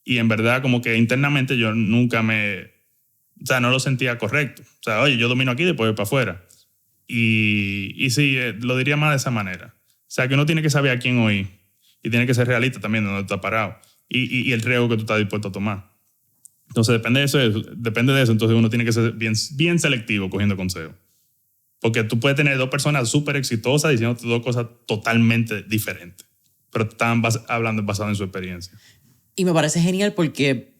Y en verdad como que internamente yo nunca o sea, no lo sentía correcto. O sea, oye, yo domino aquí, después voy para afuera. Y sí, lo diría más de esa manera. O sea, que uno tiene que saber a quién oír y tiene que ser realista también de donde tú estás parado y el riesgo que tú estás dispuesto a tomar. Entonces, depende de eso. Entonces, uno tiene que ser bien selectivo cogiendo consejos. Porque tú puedes tener dos personas súper exitosas diciéndote dos cosas totalmente diferentes, pero están hablando basado en su experiencia.
Y me parece genial porque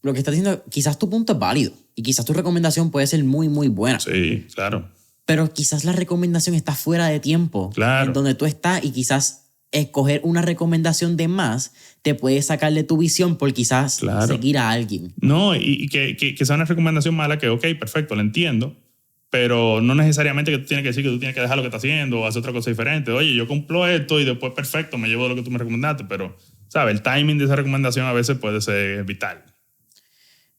lo que estás diciendo, quizás tu punto es válido y quizás tu recomendación puede ser muy, muy buena.
Sí, claro.
Pero quizás la recomendación está fuera de tiempo.
Claro.
En donde tú estás y quizás escoger una recomendación de más te puede sacar de tu visión por quizás seguir a alguien.
No, y que sea una recomendación mala que, ok, perfecto, lo entiendo, pero no necesariamente que tú tienes que decir que tú tienes que dejar lo que estás haciendo o hacer otra cosa diferente. Oye, yo cumplo esto y después perfecto, me llevo de lo que tú me recomendaste, pero, ¿sabes? El timing de esa recomendación a veces puede ser vital.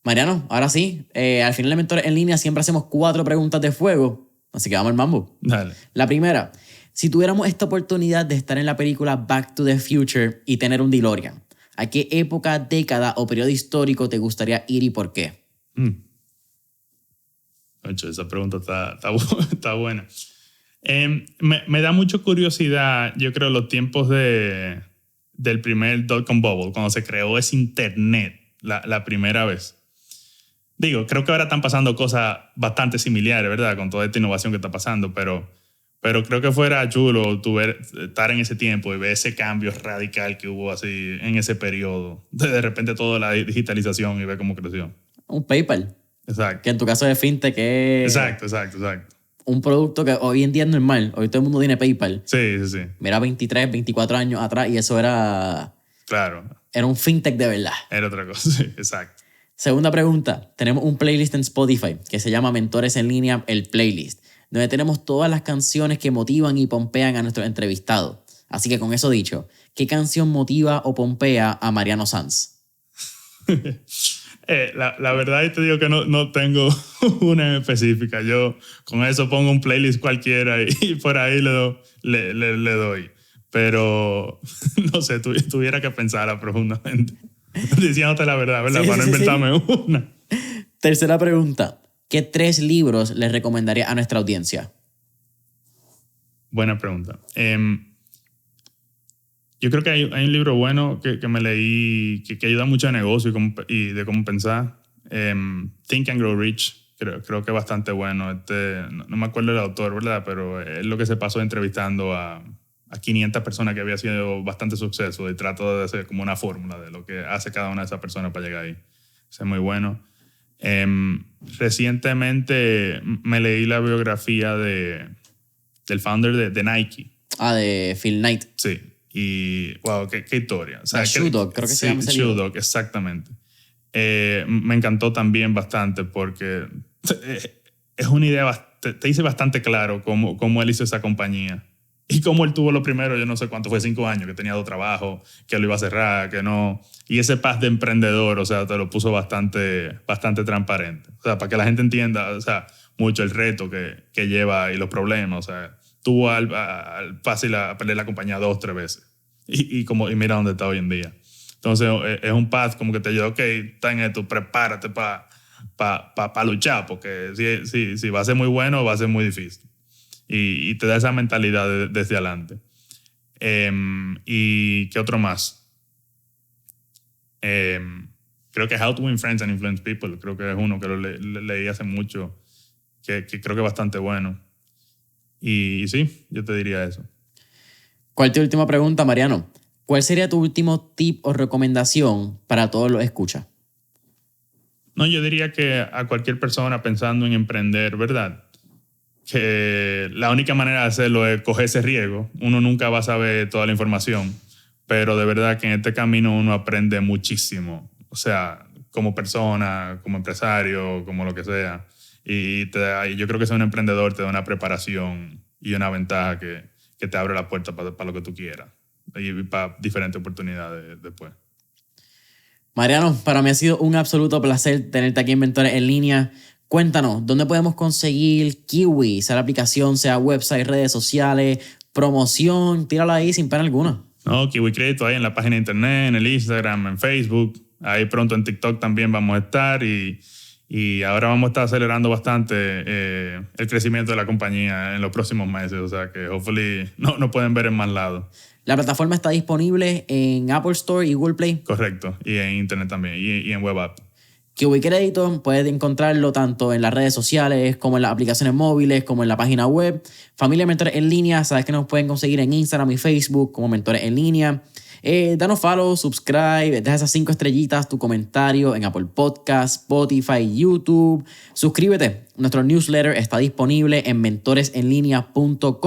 Mariano, ahora sí, al final de Mentores en Línea siempre hacemos 4 preguntas de fuego, así que vamos al mambo.
Dale.
La primera, si tuviéramos esta oportunidad de estar en la película Back to the Future y tener un DeLorean, ¿a qué época, década o periodo histórico te gustaría ir y por qué?
Ocho, esa pregunta está buena. Me da mucha curiosidad, yo creo, los tiempos del primer dot-com bubble, cuando se creó ese internet la primera vez. Digo, creo que ahora están pasando cosas bastante similares, ¿verdad? Con toda esta innovación que está pasando, pero creo que fuera chulo estar en ese tiempo y ver ese cambio radical que hubo así en ese periodo. De repente toda la digitalización y ver cómo creció.
Un PayPal.
Exacto.
Que en tu caso de fintech es...
Exacto.
Un producto que hoy en día es normal. Hoy todo el mundo tiene PayPal.
Sí.
Mira, 23, 24 años atrás y eso era...
Claro.
Era un fintech de verdad.
Era otra cosa, sí, exacto.
Segunda pregunta. Tenemos un playlist en Spotify que se llama Mentores en Línea, el playlist, donde tenemos todas las canciones que motivan y pompean a nuestros entrevistados. Así que con eso dicho, ¿qué canción motiva o pompea a Mariano Sanz?
La verdad yo te digo que no tengo una en específica. Yo con eso pongo un playlist cualquiera y por ahí le doy. Pero no sé, tuviera que pensarla profundamente. Diciéndote la verdad, ¿verdad?
Sí,
para no inventarme una.
Tercera pregunta. ¿Qué 3 libros les recomendaría a nuestra audiencia?
Buena pregunta. Yo creo que hay un libro bueno que me leí que ayuda mucho a negocio y de cómo pensar. Think and Grow Rich. Creo que es bastante bueno. No me acuerdo el autor, ¿verdad? Pero es lo que se pasó entrevistando a 500 personas que había sido bastante suceso y trato de hacer como una fórmula de lo que hace cada una de esas personas para llegar ahí. Eso es muy bueno. Recientemente me leí la biografía del founder de Nike.
De Phil Knight.
Sí. Y, wow, qué historia. O sea,
Shoe Dog, creo que se llama ese libro.
Shoe Dog, exactamente. Me encantó también bastante porque es una idea, te dice bastante claro cómo él hizo esa compañía. Y cómo él tuvo lo primero, yo no sé cuánto fue, 5 años, que tenía 2 trabajos, que lo iba a cerrar, que no. Y ese path de emprendedor, o sea, te lo puso bastante transparente. O sea, para que la gente entienda, o sea, mucho el reto que lleva y los problemas. O sea, tuvo fácil a perder la compañía 2 o 3 veces. Y mira dónde está hoy en día. Entonces, es un path como que te ayuda, ok, está en esto, prepárate para luchar, porque si va a ser muy bueno, va a ser muy difícil. Y te da esa mentalidad desde adelante. ¿Y qué otro más? Creo que How to Win Friends and Influence People, creo que es uno que lo leí hace mucho, que creo que es bastante bueno. Y sí, yo te diría eso.
¿Cuál es tu última pregunta, Mariano? ¿Cuál sería tu último tip o recomendación para todos los escuchas?
No, yo diría que a cualquier persona pensando en emprender, ¿verdad? Que la única manera de hacerlo es coger ese riesgo. Uno nunca va a saber toda la información, pero de verdad que en este camino uno aprende muchísimo. O sea, como persona, como empresario, como lo que sea. Y yo creo que ser un emprendedor te da una preparación y una ventaja que te abre la puerta para lo que tú quieras y para diferentes oportunidades después.
Mariano, para mí ha sido un absoluto placer tenerte aquí en Mentores en Línea. Cuéntanos, ¿dónde podemos conseguir Kiwi? Sea la aplicación, sea website, redes sociales, promoción, tírala ahí sin pena alguna.
No, Kiwi Crédito ahí en la página de internet, en el Instagram, en Facebook. Ahí pronto en TikTok también vamos a estar y ahora vamos a estar acelerando bastante el crecimiento de la compañía en los próximos meses. O sea que hopefully no pueden ver en más lados.
La plataforma está disponible en Apple Store y Google Play.
Correcto. Y en internet también y en web app.
Kiwi Crédito, puedes encontrarlo tanto en las redes sociales como en las aplicaciones móviles, como en la página web. Familia Mentores en Línea, sabes que nos pueden conseguir en Instagram y Facebook como Mentores en Línea. Danos follow, subscribe, deja esas 5 estrellitas, tu comentario en Apple Podcasts, Spotify, YouTube. Suscríbete. Nuestro newsletter está disponible en mentoresenlinea.com.